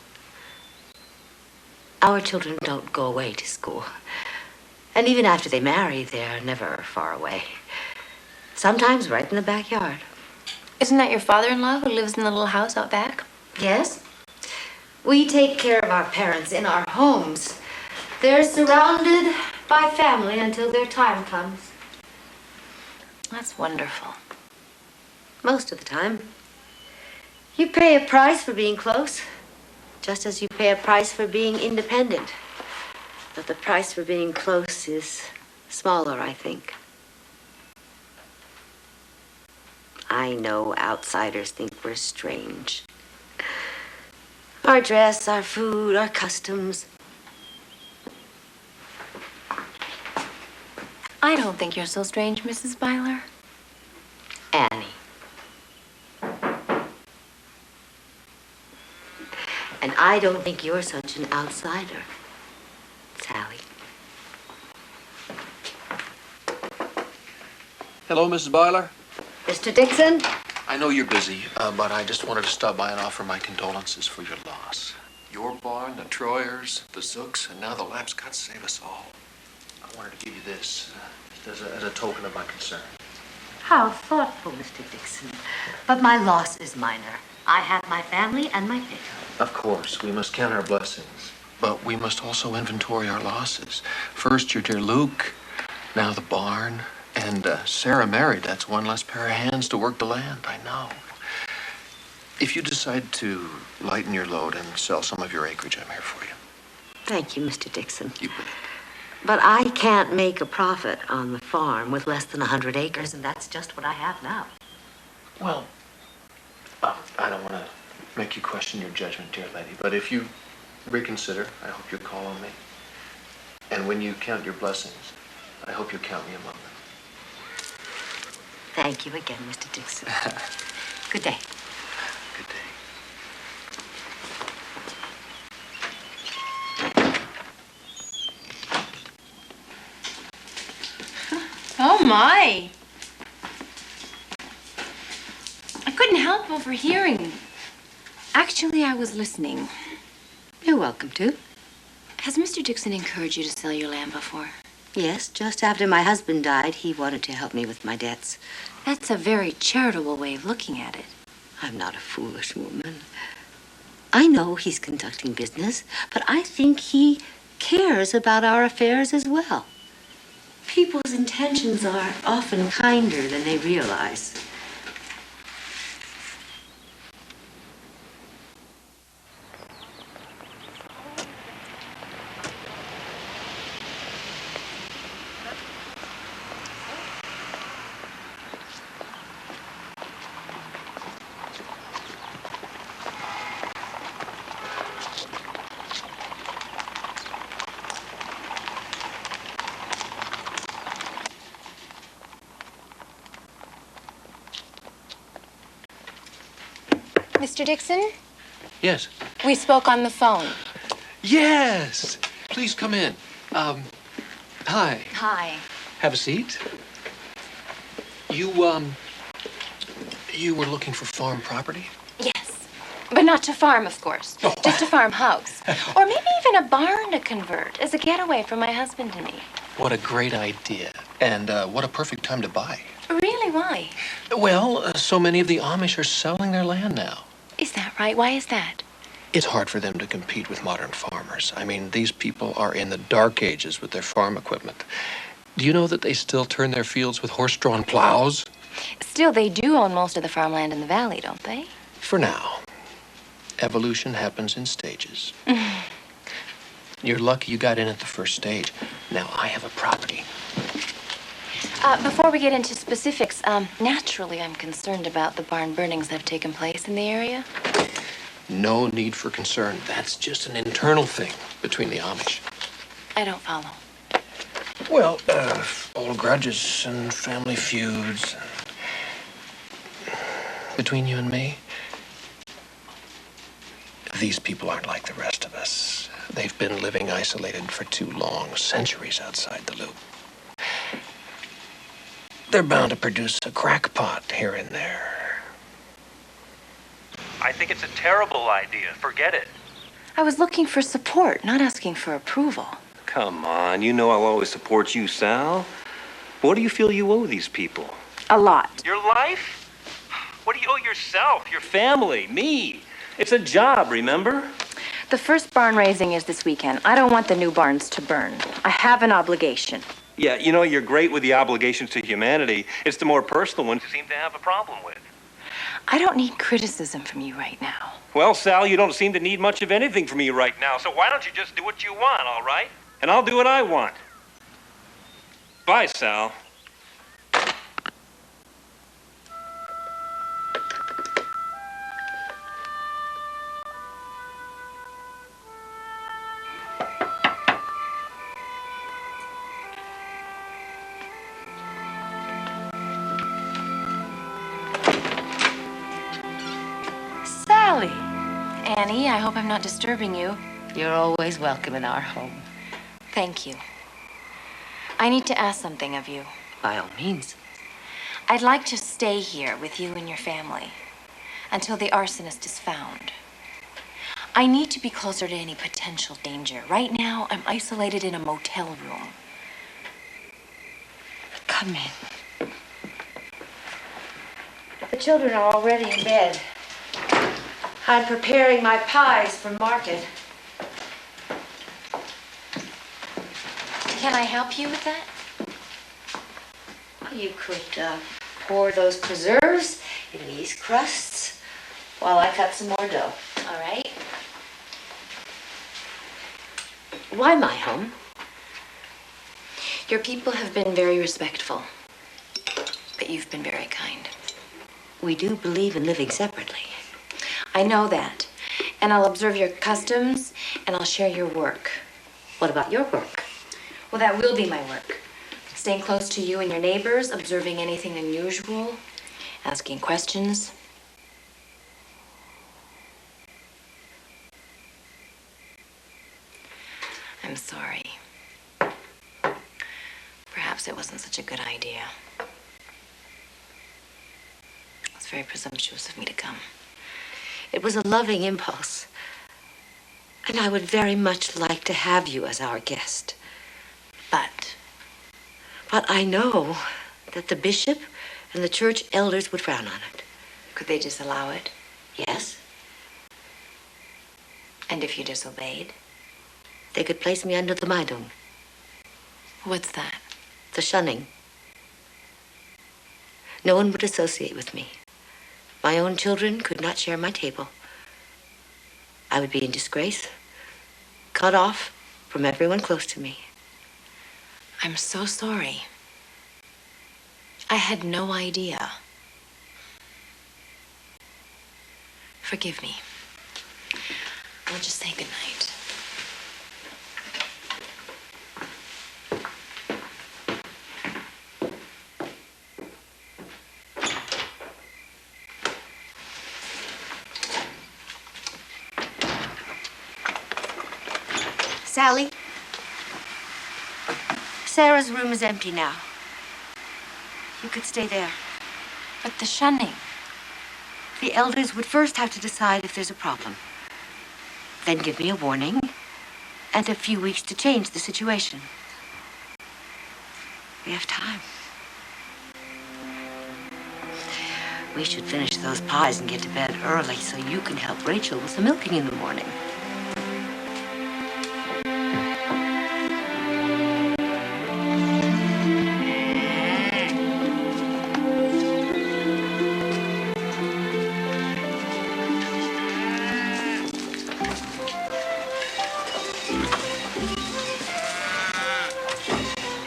Our children don't go away to school. And even after they marry, they're never far away. Sometimes right in the backyard. Isn't that your father-in-law who lives in the little house out back? Yes. We take care of our parents in our homes. They're surrounded by family until their time comes. That's wonderful. Most of the time. You pay a price for being close, just as you pay a price for being independent. But the price for being close is smaller, I think. I know outsiders think we're strange. Our dress, our food, our customs. I don't think you're so strange, Mrs. Byler. Annie. And I don't think you're such an outsider, Sally. Hello, Mrs. Byler. Mr. Dixon? I know you're busy, but I just wanted to stop by and offer my condolences for your loss. Your barn, the Troyers, the Zooks, and now the Laps. God save us all. I wanted to give you this as a token of my concern. How thoughtful, Mr. Dixon. But my loss is minor. I have my family and my pay. Of course, we must count our blessings, but we must also inventory our losses. First, your dear Luke, now the barn, and Sarah married. That's one less pair of hands to work the land, I know. If you decide to lighten your load and sell some of your acreage, I'm here for you. Thank you, Mr. Dixon. You bet. But I can't make a profit on the farm with less than 100 acres, and that's just what I have now. Well, I don't want to make you question your judgment, dear lady, but if you reconsider, I hope you'll call on me. And when you count your blessings, I hope you'll count me among them. Thank you again, Mr. Dixon. Good day. Good day. Oh, my. I couldn't help overhearing. Actually, I was listening. You're welcome to. Has Mr. Dixon encouraged you to sell your land before? Yes, just after my husband died, he wanted to help me with my debts. That's a very charitable way of looking at it. I'm not a foolish woman. I know he's conducting business, but I think he cares about our affairs as well. People's intentions are often kinder than they realize. Mr. Dixon, Yes. we spoke on the phone. Yes! Please come in. Hi. Hi. Have a seat. You were looking for farm property? Yes. But not to farm, of course. Oh. Just a farmhouse. Or maybe even a barn to convert as a getaway for my husband and me. What a great idea. And what a perfect time to buy. Really? Why? Well, so many of the Amish are selling their land now. Is that right? Why is that? It's hard for them to compete with modern farmers. I mean, these people are in the dark ages with their farm equipment. Do you know that they still turn their fields with horse-drawn plows? Still, they do own most of the farmland in the valley, don't they? For now. Evolution happens in stages. You're lucky you got in at the first stage. Now I have a property. Before we get into specifics, naturally I'm concerned about the barn burnings that have taken place in the area. No need for concern. That's just an internal thing between the Amish. I don't follow. Well, old grudges and family feuds. Between you and me, these people aren't like the rest of us. They've been living isolated for too long, centuries outside the loop. They're bound to produce a crackpot here and there. I think it's a terrible idea. Forget it. I was looking for support, not asking for approval. Come on, you know I'll always support you, Sal. What do you feel you owe these people? A lot. Your life? What do you owe yourself, your family, me? It's a job, remember? The first barn raising is this weekend. I don't want the new barns to burn. I have an obligation. Yeah, you know, you're great with the obligations to humanity. It's the more personal ones you seem to have a problem with. I don't need criticism from you right now. Well, Sal, you don't seem to need much of anything from me right now, so why don't you just do what you want, all right? And I'll do what I want. Bye, Sal. Sally! Annie, I hope I'm not disturbing you. You're always welcome in our home. Thank you. I need to ask something of you. By all means. I'd like to stay here with you and your family until the arsonist is found. I need to be closer to any potential danger. Right now, I'm isolated in a motel room. Come in. The children are already in bed. I'm preparing my pies for market. Can I help you with that? You could pour those preserves in these crusts while I cut some more dough. All right. Why my home? Your people have been very respectful, but you've been very kind. We do believe in living separately. I know that, and I'll observe your customs, and I'll share your work. What about your work? Well, that will be my work. Staying close to you and your neighbors, observing anything unusual, asking questions. I'm sorry. Perhaps it wasn't such a good idea. It's very presumptuous of me to come. It was a loving impulse. And I would very much like to have you as our guest. But I know that the bishop and the church elders would frown on it. Could they disallow it? Yes. And if you disobeyed? They could place me under the Meidung. What's that? The shunning. No one would associate with me. My own children could not share my table. I would be in disgrace, cut off from everyone close to me. I'm so sorry. I had no idea. Forgive me. I'll just say goodnight. Sally, Sarah's room is empty now. You could stay there. But the shunning. The elders would first have to decide if there's a problem. Then give me a warning and a few weeks to change the situation. We have time. We should finish those pies and get to bed early so you can help Rachel with the milking in the morning.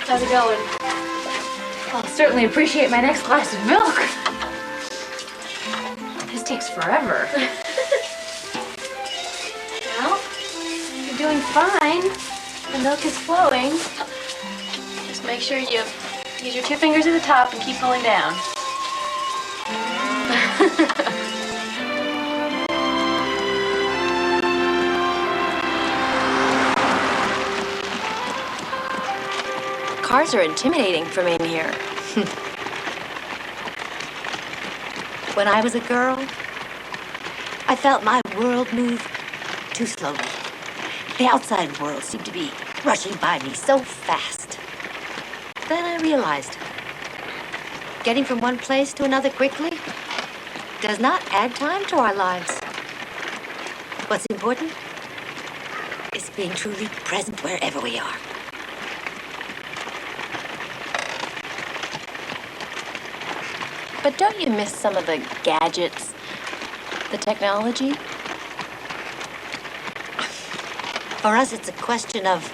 How's it going? I'll certainly appreciate my next glass of milk. This takes forever. Well, you're doing fine. The milk is flowing. Just make sure you use your 2 fingers at the top and keep pulling down. Cars are intimidating from in here. When I was a girl, I felt my world move too slowly. The outside world seemed to be rushing by me so fast. Then I realized getting from one place to another quickly does not add time to our lives. What's important being truly present wherever we are. But don't you miss some of the gadgets, the technology? For us, it's a question of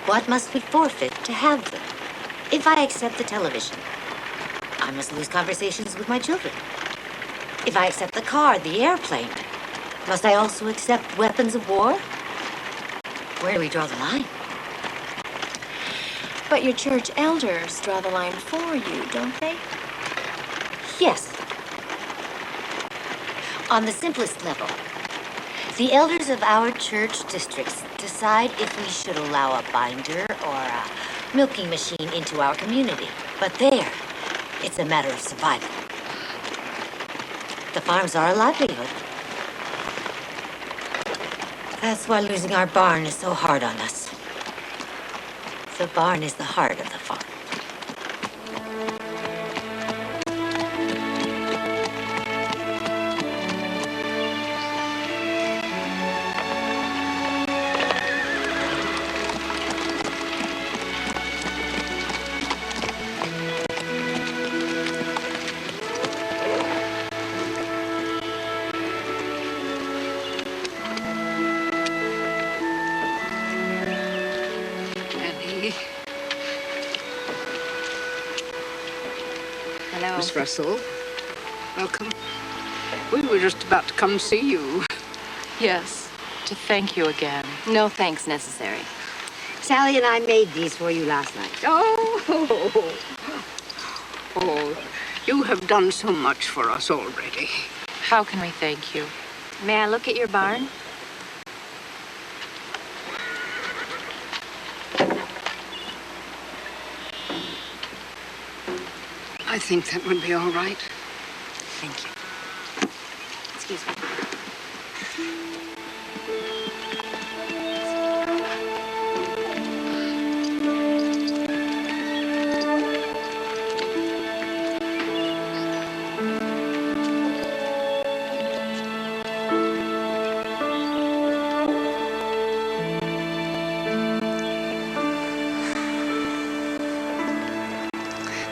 what must we forfeit to have them. If I accept the television, I must lose conversations with my children. If I accept the car, the airplane, must I also accept weapons of war? Where do we draw the line? But your church elders draw the line for you, don't they? Yes. On the simplest level, the elders of our church districts decide if we should allow a binder or a milking machine into our community. But there, it's a matter of survival. The farms are a livelihood. That's why losing our barn is so hard on us. The barn is the heart of the farm. Hello. Miss Russell, welcome. We were just about to come see you. Yes, to thank you again. No thanks necessary. Sally and I made these for you last night. Oh, you have done so much for us already. How can we thank you? May I look at your barn? I think that would be all right. Thank you. Excuse me.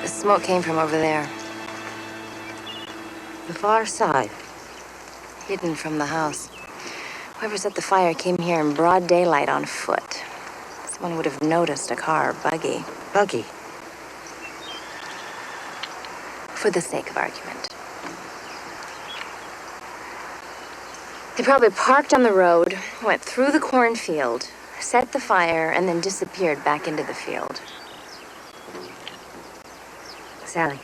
The smoke came from over there. The far side. Hidden from the house. Whoever set the fire came here in broad daylight on foot. Someone would have noticed a car or buggy. Buggy? For the sake of argument. They probably parked on the road, went through the cornfield, set the fire, and then disappeared back into the field. Sally.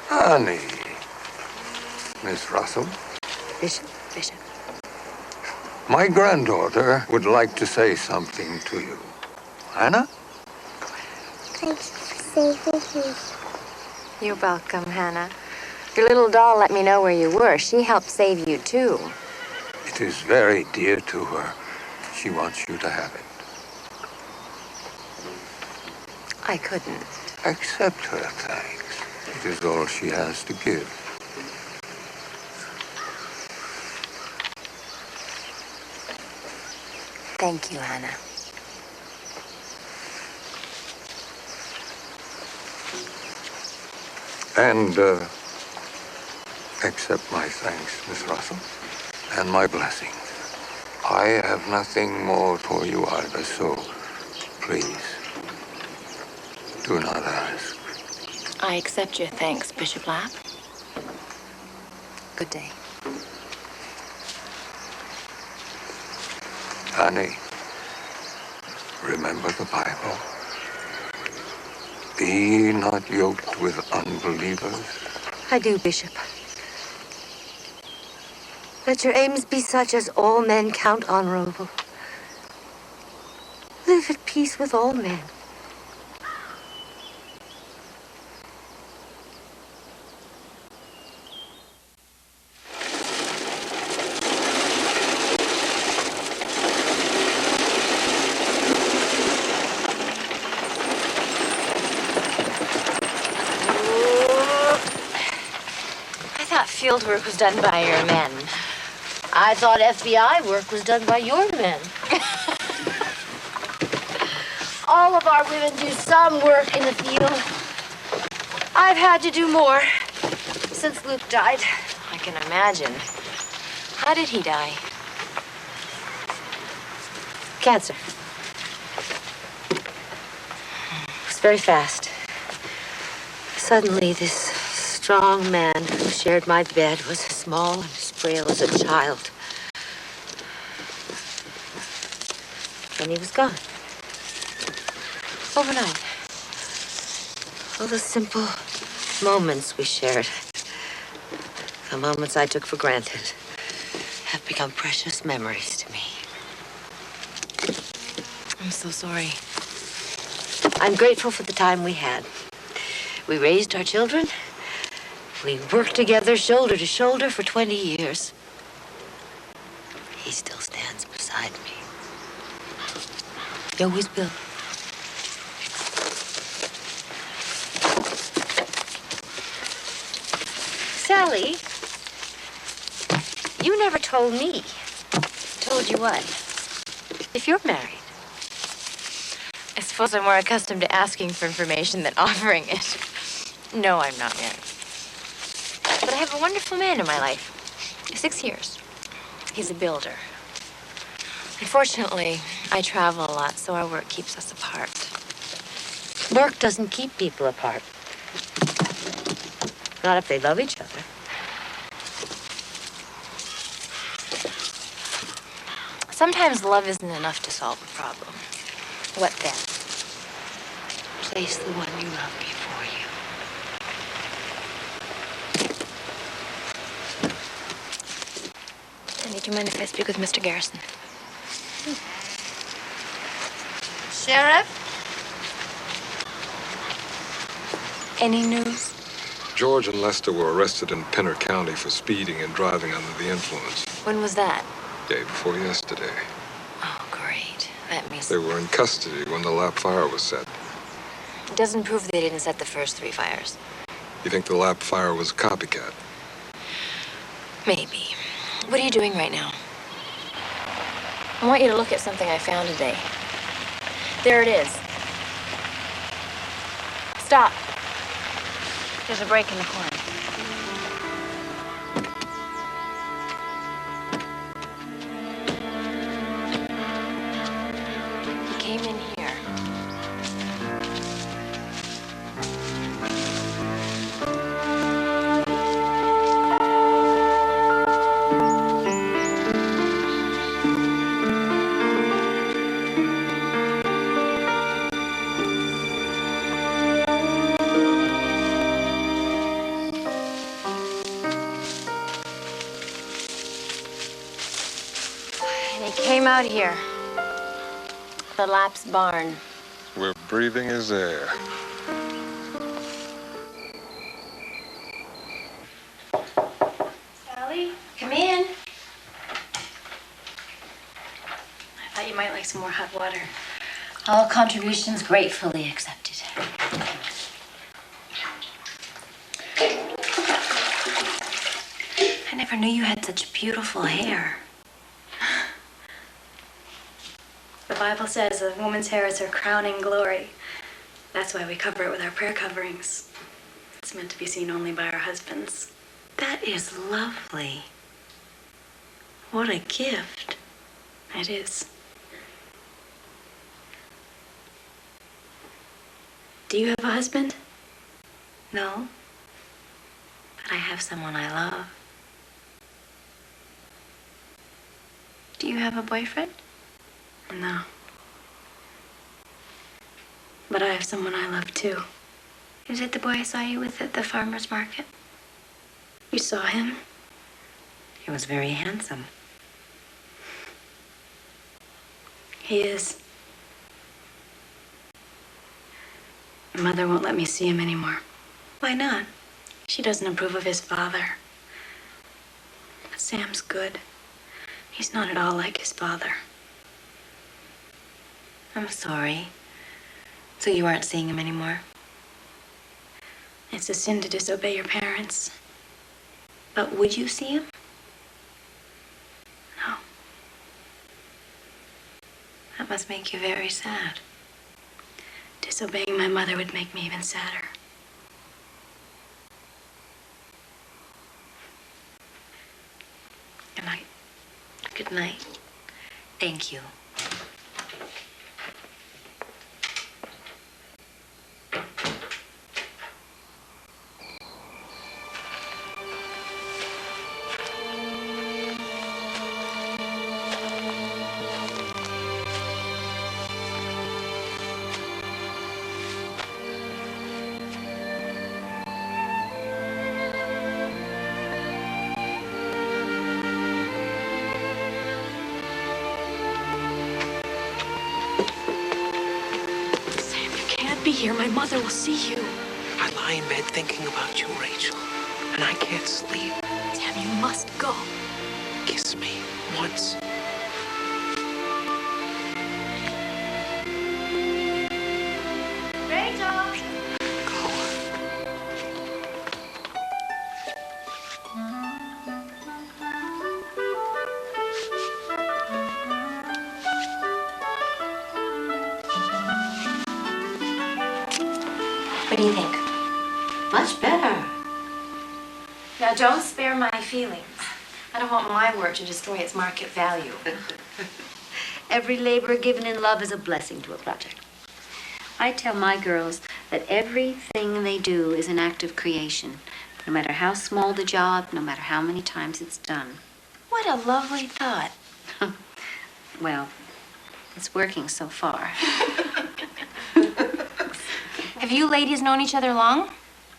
Honey. Miss Russell. Bishop. My granddaughter would like to say something to you. Anna? Thank you for saving me. You're welcome, Hannah. Your little doll let me know where you were. She helped save you, too. It is very dear to her. She wants you to have it. I couldn't. Accept her thanks. It is all she has to give. Thank you, Hannah. And accept my thanks, Miss Russell, and my blessing. I have nothing more for you either, so please, do not ask. I accept your thanks, Bishop Lapp. Good day. Honey, remember the Bible. Be not yoked with unbelievers. I do, Bishop. Let your aims be such as all men count honorable. Live at peace with all men. field work was done by your men. I thought FBI work was done by your men. All of our women do some work in the field. I've had to do more since Luke died. I can imagine. How did he die? Cancer. It was very fast. Suddenly, this strong man who shared my bed was as small and as frail as a child. And he was gone. Overnight. All the simple moments we shared, the moments I took for granted, have become precious memories to me. I'm so sorry. I'm grateful for the time we had. We raised our children. We worked together shoulder to shoulder for 20 years. He still stands beside me. He always will. Sally, you never told me. Told you what? If you're married. I suppose I'm more accustomed to asking for information than offering it. No, I'm not married. But I have a wonderful man in my life. 6 years. He's a builder. Unfortunately, I travel a lot, so our work keeps us apart. Work doesn't keep people apart. Not if they love each other. Sometimes love isn't enough to solve a problem. What then? Place the one you love before you. Annie, do you mind if I speak with Mr. Garrison? Sheriff? Any news? George and Lester were arrested in Pinner County for speeding and driving under the influence. When was that? Day before yesterday. Oh, great. That means... They were in custody when the lap fire was set. It doesn't prove they didn't set the first 3 fires. You think the lap fire was a copycat? Maybe. What are you doing right now? I want you to look at something I found today. There it is. Stop. There's a break in the corner. He came in here. Came out here. The Lap's barn. We're breathing his air. Sally, come in. I thought you might like some more hot water. All contributions gratefully accepted. I never knew you had such beautiful hair. The Bible says a woman's hair is her crowning glory. That's why we cover it with our prayer coverings. It's meant to be seen only by our husbands. That is lovely. What a gift. It is. Do you have a husband? No. But I have someone I love. Do you have a boyfriend? No. But I have someone I love too. Is it the boy I saw you with at the farmer's market? You saw him? He was very handsome. He is. Mother won't let me see him anymore. Why not? She doesn't approve of his father. But Sam's good. He's not at all like his father. I'm sorry. So you aren't seeing him anymore? It's a sin to disobey your parents. But would you see him? No. That must make you very sad. Disobeying my mother would make me even sadder. Good night. Good night. Thank you. Be here. My mother will see you. I lie in bed thinking about you, Rachel, and I can't sleep. Sam, you must go. Kiss me once. Rachel! What do you think? Much better. Now, don't spare my feelings. I don't want my work to destroy its market value. Every labor given in love is a blessing to a project. I tell my girls that everything they do is an act of creation, no matter how small the job, no matter how many times it's done. What a lovely thought. Well, it's working so far. Have you ladies known each other long?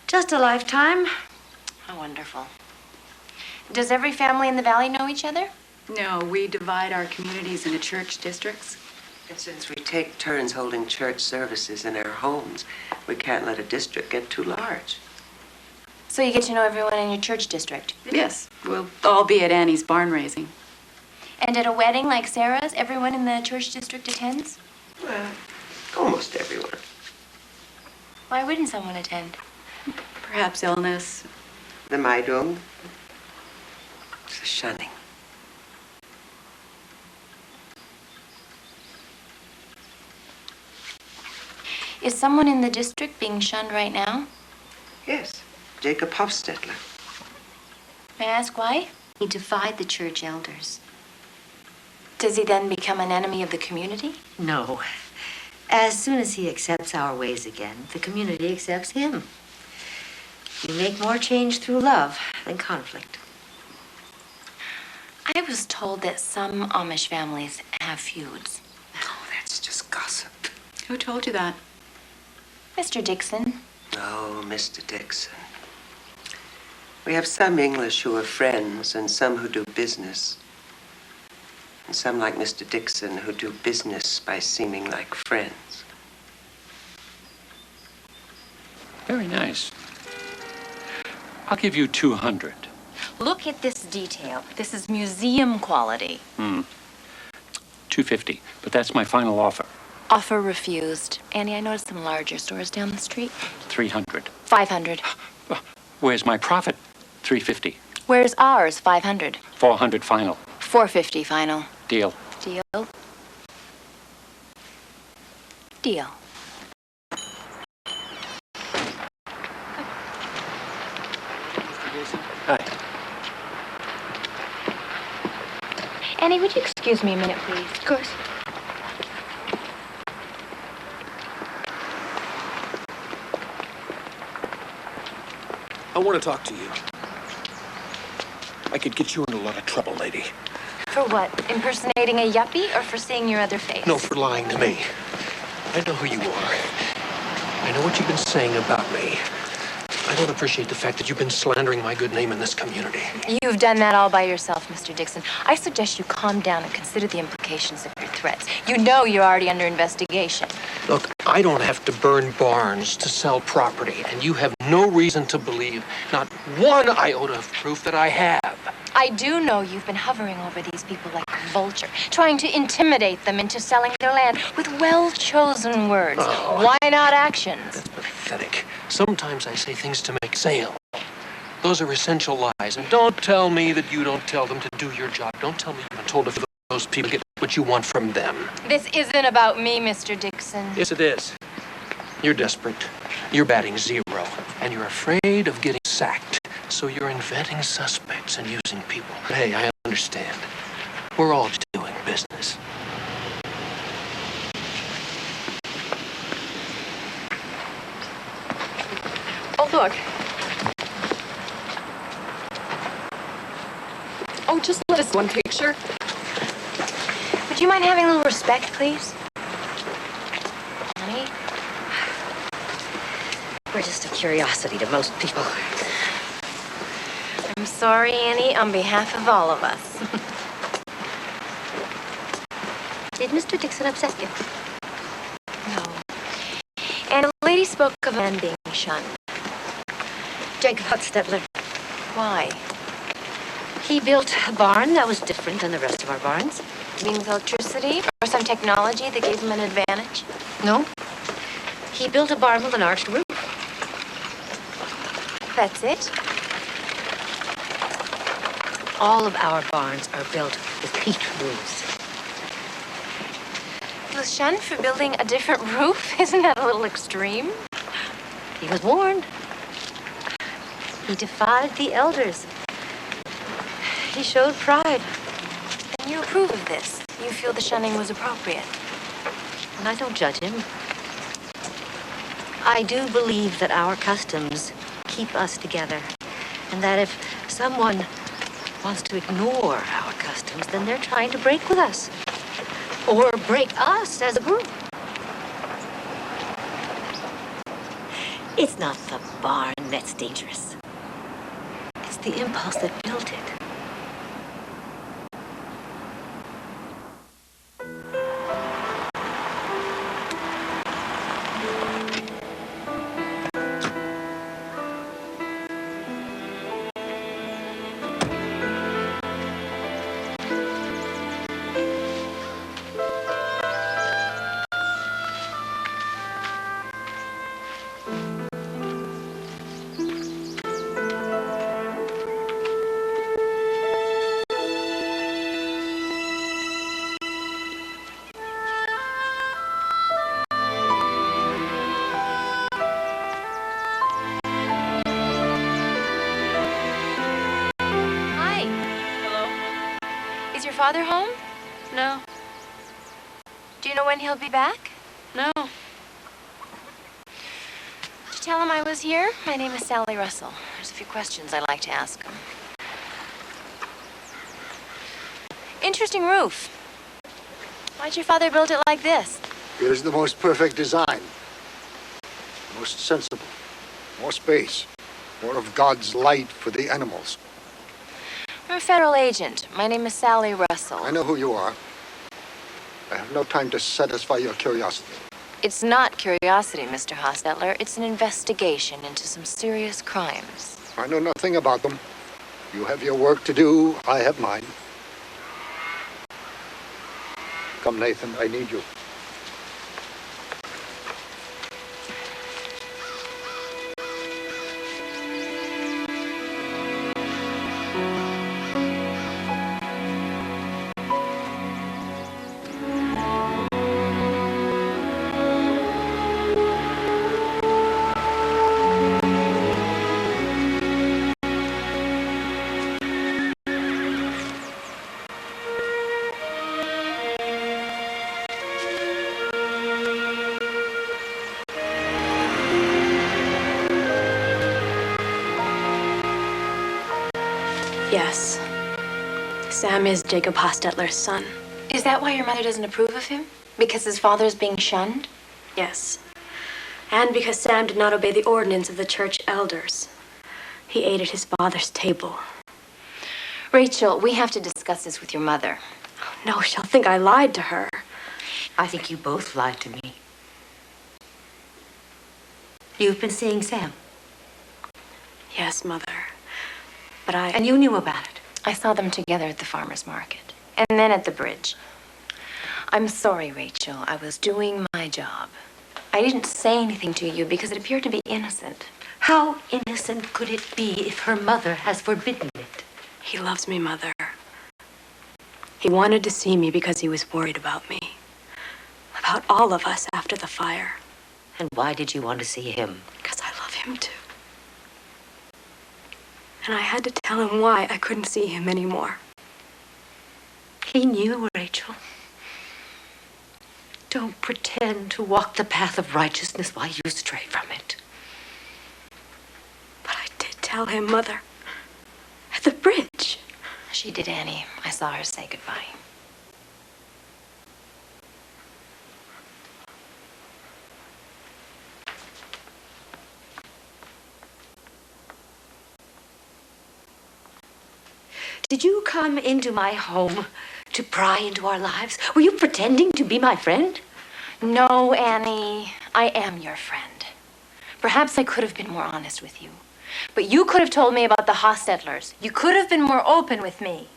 Just a lifetime. How wonderful. Does every family in the valley know each other? No, we divide our communities into church districts. And since we take turns holding church services in our homes, we can't let a district get too large. So you get to know everyone in your church district? Yes, we'll all be at Annie's barn raising. And at a wedding like Sarah's, everyone in the church district attends? Well, almost everyone. Why wouldn't someone attend? Perhaps illness. The Meidung. It's a shunning. Is someone in the district being shunned right now? Yes, Jacob Hofstetler. May I ask why? He defied the church elders. Does he then become an enemy of the community? No. As soon as he accepts our ways again, the community accepts him. You make more change through love than conflict. I was told that some Amish families have feuds. Oh, that's just gossip. Who told you that? Mr. Dixon. Oh, Mr. Dixon. We have some English who are friends and some who do business. And some like Mr. Dixon who do business by seeming like friends. Very nice. I'll give you 200. Look at this detail. This is museum quality. 250, but that's my final offer. Offer refused. Annie, I noticed some larger stores down the street. 300. 500. Where's my profit? 350. Where's ours? 500. 400 final. 450 final. Deal. Deal. Deal. Hi. Annie, would you excuse me a minute, please? Of course. I want to talk to you. I could get you in a lot of trouble, lady. For what? Impersonating a yuppie or for seeing your other face? No, for lying to me. I know who you are. I know what you've been saying about me. I don't appreciate the fact that you've been slandering my good name in this community. You've done that all by yourself, Mr. Dixon. I suggest you calm down and consider the implications of your threats. You know you're already under investigation. Look, I don't have to burn barns to sell property, and you have no reason to believe not one iota of proof that I have. I do know you've been hovering over these people like a vulture, trying to intimidate them into selling their land with well-chosen words. Oh. Why not actions? That's pathetic. Sometimes I say things to make sale. Those are essential lies eyes. And don't tell me that you don't tell them to do your job. Don't tell me you've been told if those people get what you want from them. This isn't about me, Mr. Dixon. Yes, it is. You're desperate. You're batting 0. And you're afraid of getting sacked. So you're inventing suspects and using people. But hey, I understand. We're all just doing business. Oh, look. Oh, just let us one picture. Would you mind having a little respect, please? Honey? We're just a curiosity to most people. I'm sorry, Annie, on behalf of all of us. Did Mr. Dixon upset you? No. And the lady spoke of a man being shunned. Jacob Hostetler. Why? He built a barn that was different than the rest of our barns. You mean with electricity or some technology that gave him an advantage? No. He built a barn with an arched roof. That's it? All of our barns are built with peat roofs. He was shunned for building a different roof? Isn't that a little extreme? He was warned. He defied the elders. He showed pride. And you approve of this? You feel the shunning was appropriate? And I don't judge him. I do believe that our customs keep us together. And that if someone wants to ignore our customs, then they're trying to break with us. Or break us as a group. It's not the barn that's dangerous. It's the impulse that built it. Father home? No. Do you know when he'll be back? No. Did you tell him I was here? My name is Sally Russell. There's a few questions I'd like to ask him. Interesting roof. Why'd your father build it like this? It is the most perfect design. Most sensible. More space. More of God's light for the animals. I'm a federal agent. My name is Sally Russell. I know who you are. I have no time to satisfy your curiosity. It's not curiosity, Mr. Hostetler. It's an investigation into some serious crimes. I know nothing about them. You have your work to do. I have mine. Come, Nathan. I need you. Yes. Sam is Jacob Hostetler's son. Is that why your mother doesn't approve of him? Because his father's being shunned? Yes. And because Sam did not obey the ordinance of the church elders. He ate at his father's table. Rachel, we have to discuss this with your mother. Oh, no, she'll think I lied to her. I think you both lied to me. You've been seeing Sam? Yes, Mother. But And you knew about it? I saw them together at the farmer's market. And then at the bridge. I'm sorry, Rachel. I was doing my job. I didn't say anything to you because it appeared to be innocent. How innocent could it be if her mother has forbidden it? He loves me, Mother. He wanted to see me because he was worried about me. About all of us after the fire. And why did you want to see him? Because I love him too. And I had to tell him why I couldn't see him anymore. He knew, Rachel. Don't pretend to walk the path of righteousness while you stray from it. But I did tell him, Mother. At the bridge. She did, Annie. I saw her say goodbye. Did you come into my home to pry into our lives? Were you pretending to be my friend? No, Annie. I am your friend. Perhaps I could have been more honest with you. But you could have told me about the Hostettlers. You could have been more open with me.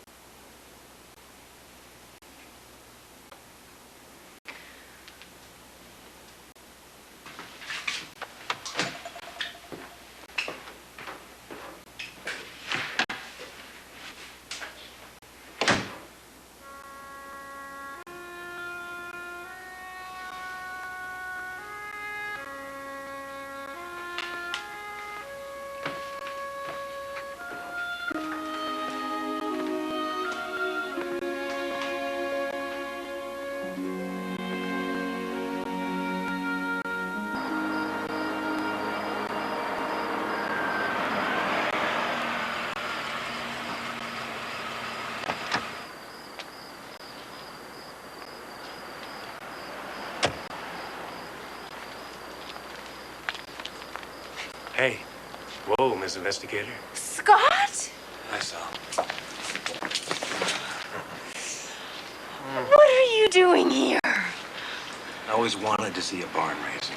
Hey. Whoa, Miss Investigator. Scott? I saw. What are you doing here? I always wanted to see a barn raising.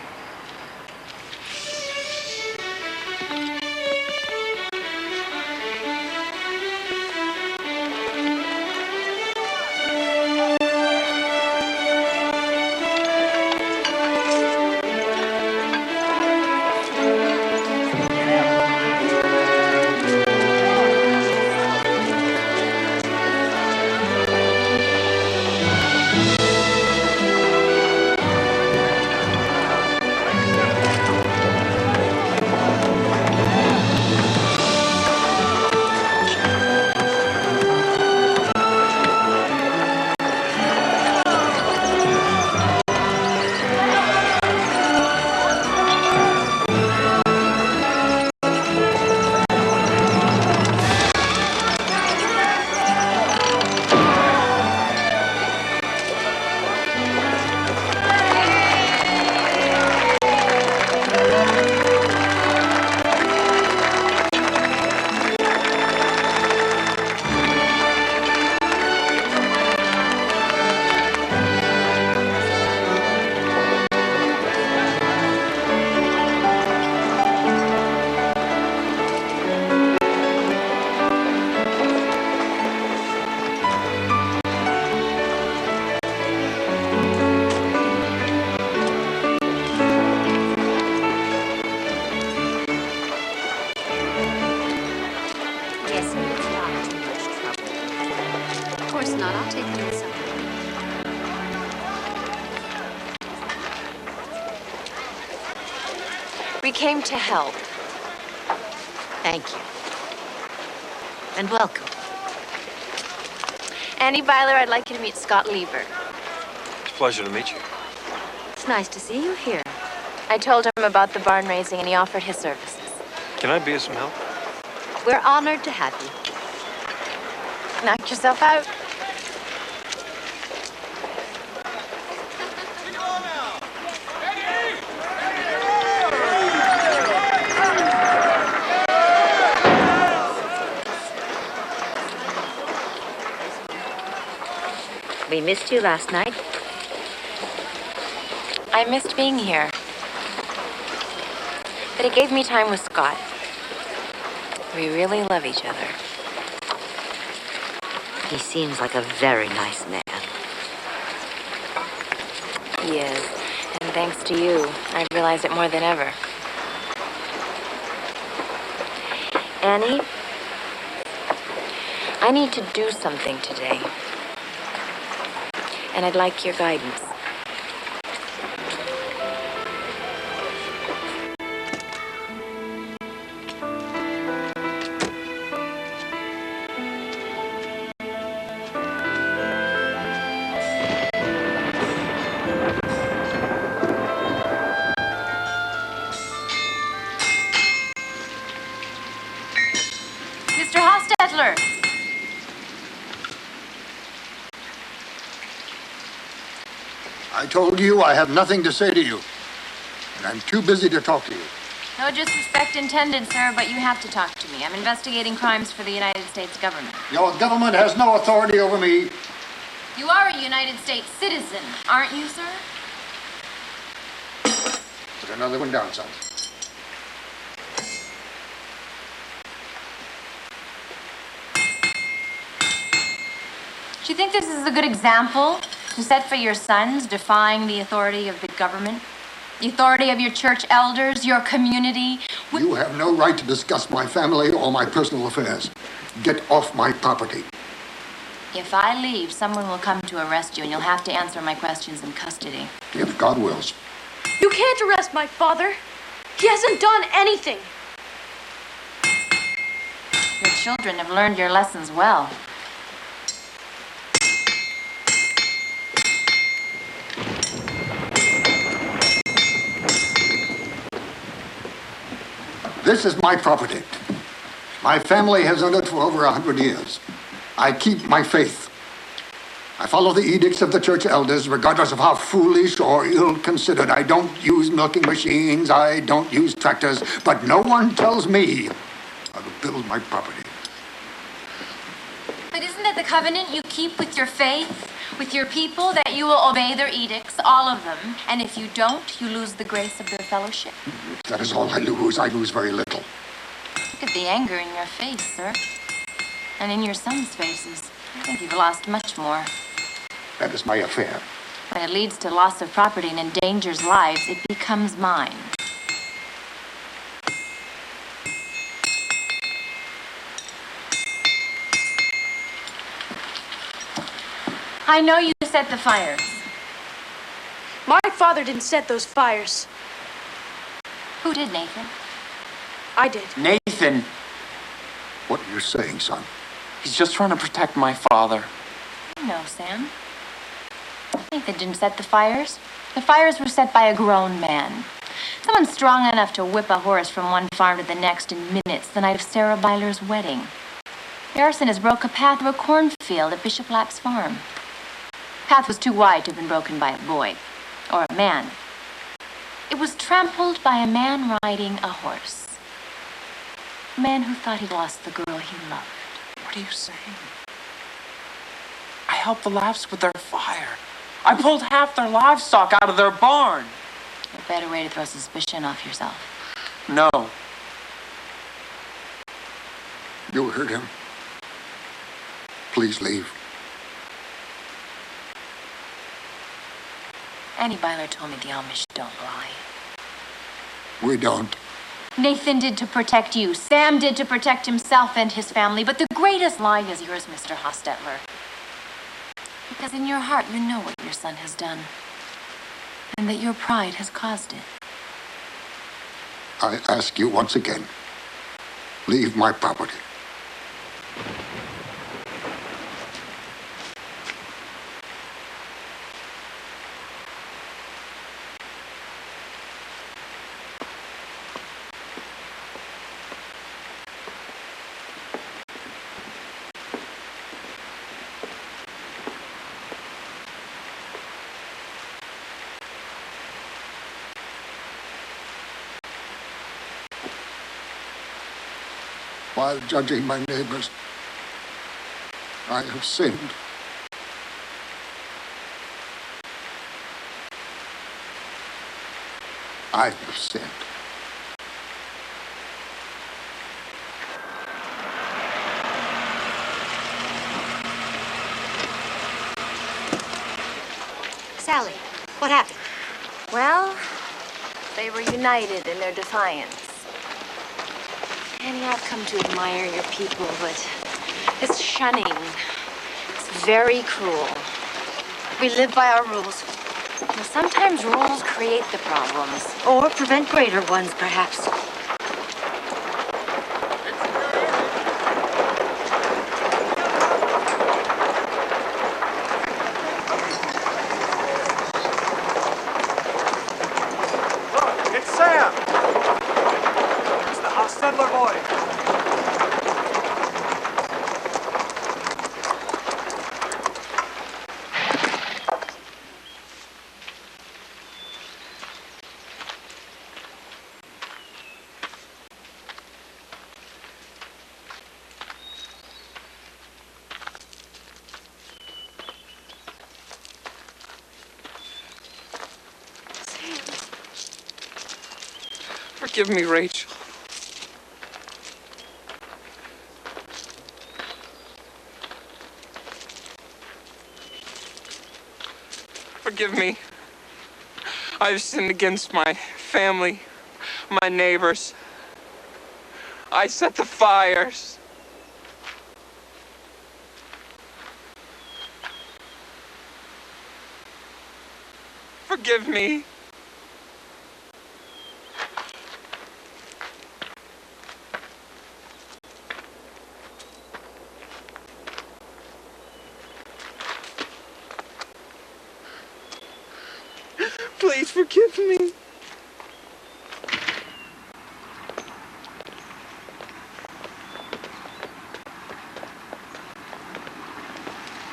We came to help. Thank you. And welcome. Annie Byler, I'd like you to meet Scott Lieber. It's a pleasure to meet you. It's nice to see you here. I told him about the barn raising and he offered his services. Can I be of some help? We're honored to have you. Knock yourself out. We missed you last night. I missed being here. But it gave me time with Scott. We really love each other. He seems like a very nice man. He is. And thanks to you, I realize it more than ever. Annie, I need to do something today. And I'd like your guidance. Mr. Hostetler! I told you I have nothing to say to you. And I'm too busy to talk to you. No disrespect intended, sir, but you have to talk to me. I'm investigating crimes for the United States government. Your government has no authority over me. You are a United States citizen, aren't you, sir? Put another one down, son. Do you think this is a good example to set for your sons, defying the authority of the government? The authority of your church elders, your community? You have no right to discuss my family or my personal affairs. Get off my property. If I leave, someone will come to arrest you, and you'll have to answer my questions in custody. If God wills. You can't arrest my father. He hasn't done anything. Your children have learned your lessons well. This is my property. My family has owned it for over 100 years. I keep my faith. I follow the edicts of the church elders, regardless of how foolish or ill-considered. I don't use milking machines. I don't use tractors. But no one tells me how to build my property. But isn't it the covenant you keep with your faith, with your people, that you will obey their edicts, all of them, and if you don't, you lose the grace of their fellowship? If that is all I lose very little. Look at the anger in your face, sir. And in your sons' faces. I think you've lost much more. That is my affair. When it leads to loss of property and endangers lives, it becomes mine. I know you set the fires. My father didn't set those fires. Who did, Nathan? I did. Nathan! What are you saying, son? He's just trying to protect my father. No, Sam. Nathan didn't set the fires. The fires were set by a grown man. Someone strong enough to whip a horse from one farm to the next in minutes the night of Sarah Byler's wedding. The arsonist broke a path through a cornfield at Bishop Lapp's farm. The path was too wide to have been broken by a boy or a man. It was trampled by a man riding a horse. A man who thought he'd lost the girl he loved. What are you saying? I helped the Lapps with their fire. I pulled half their livestock out of their barn. A better way to throw suspicion off yourself. No. You heard him. Please leave. Annie Byler told me the Amish don't lie. We don't. Nathan did to protect you. Sam did to protect himself and his family. But the greatest lie is yours, Mr. Hostetler. Because in your heart, you know what your son has done. And that your pride has caused it. I ask you once again, leave my property. While judging my neighbors, I have sinned. I have sinned. Sally, what happened? Well, they were united in their defiance. Annie, I've come to admire your people, but this shunning, it's very cruel. We live by our rules. Now, sometimes rules create the problems. Or prevent greater ones, perhaps. Look, it's Sam! It's the Hostetler boy. Forgive me, Rachel. Forgive me. I've sinned against my family, my neighbors. I set the fires. Forgive me. Please forgive me.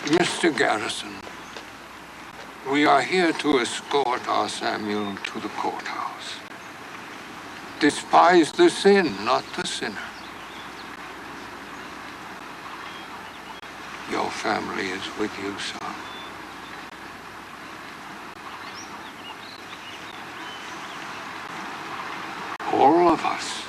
Mr. Garrison, we are here to escort our Samuel to the courthouse. Despise the sin, not the sinner. Your family is with you, son. All of us.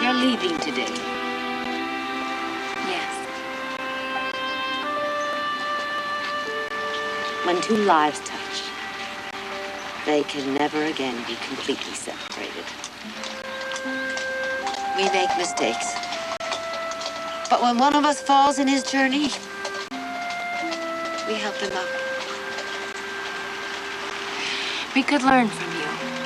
They're leaving today. Yes. When two lives touch, they can never again be completely separated. We make mistakes. But when one of us falls in his journey, we help him up. We could learn from you.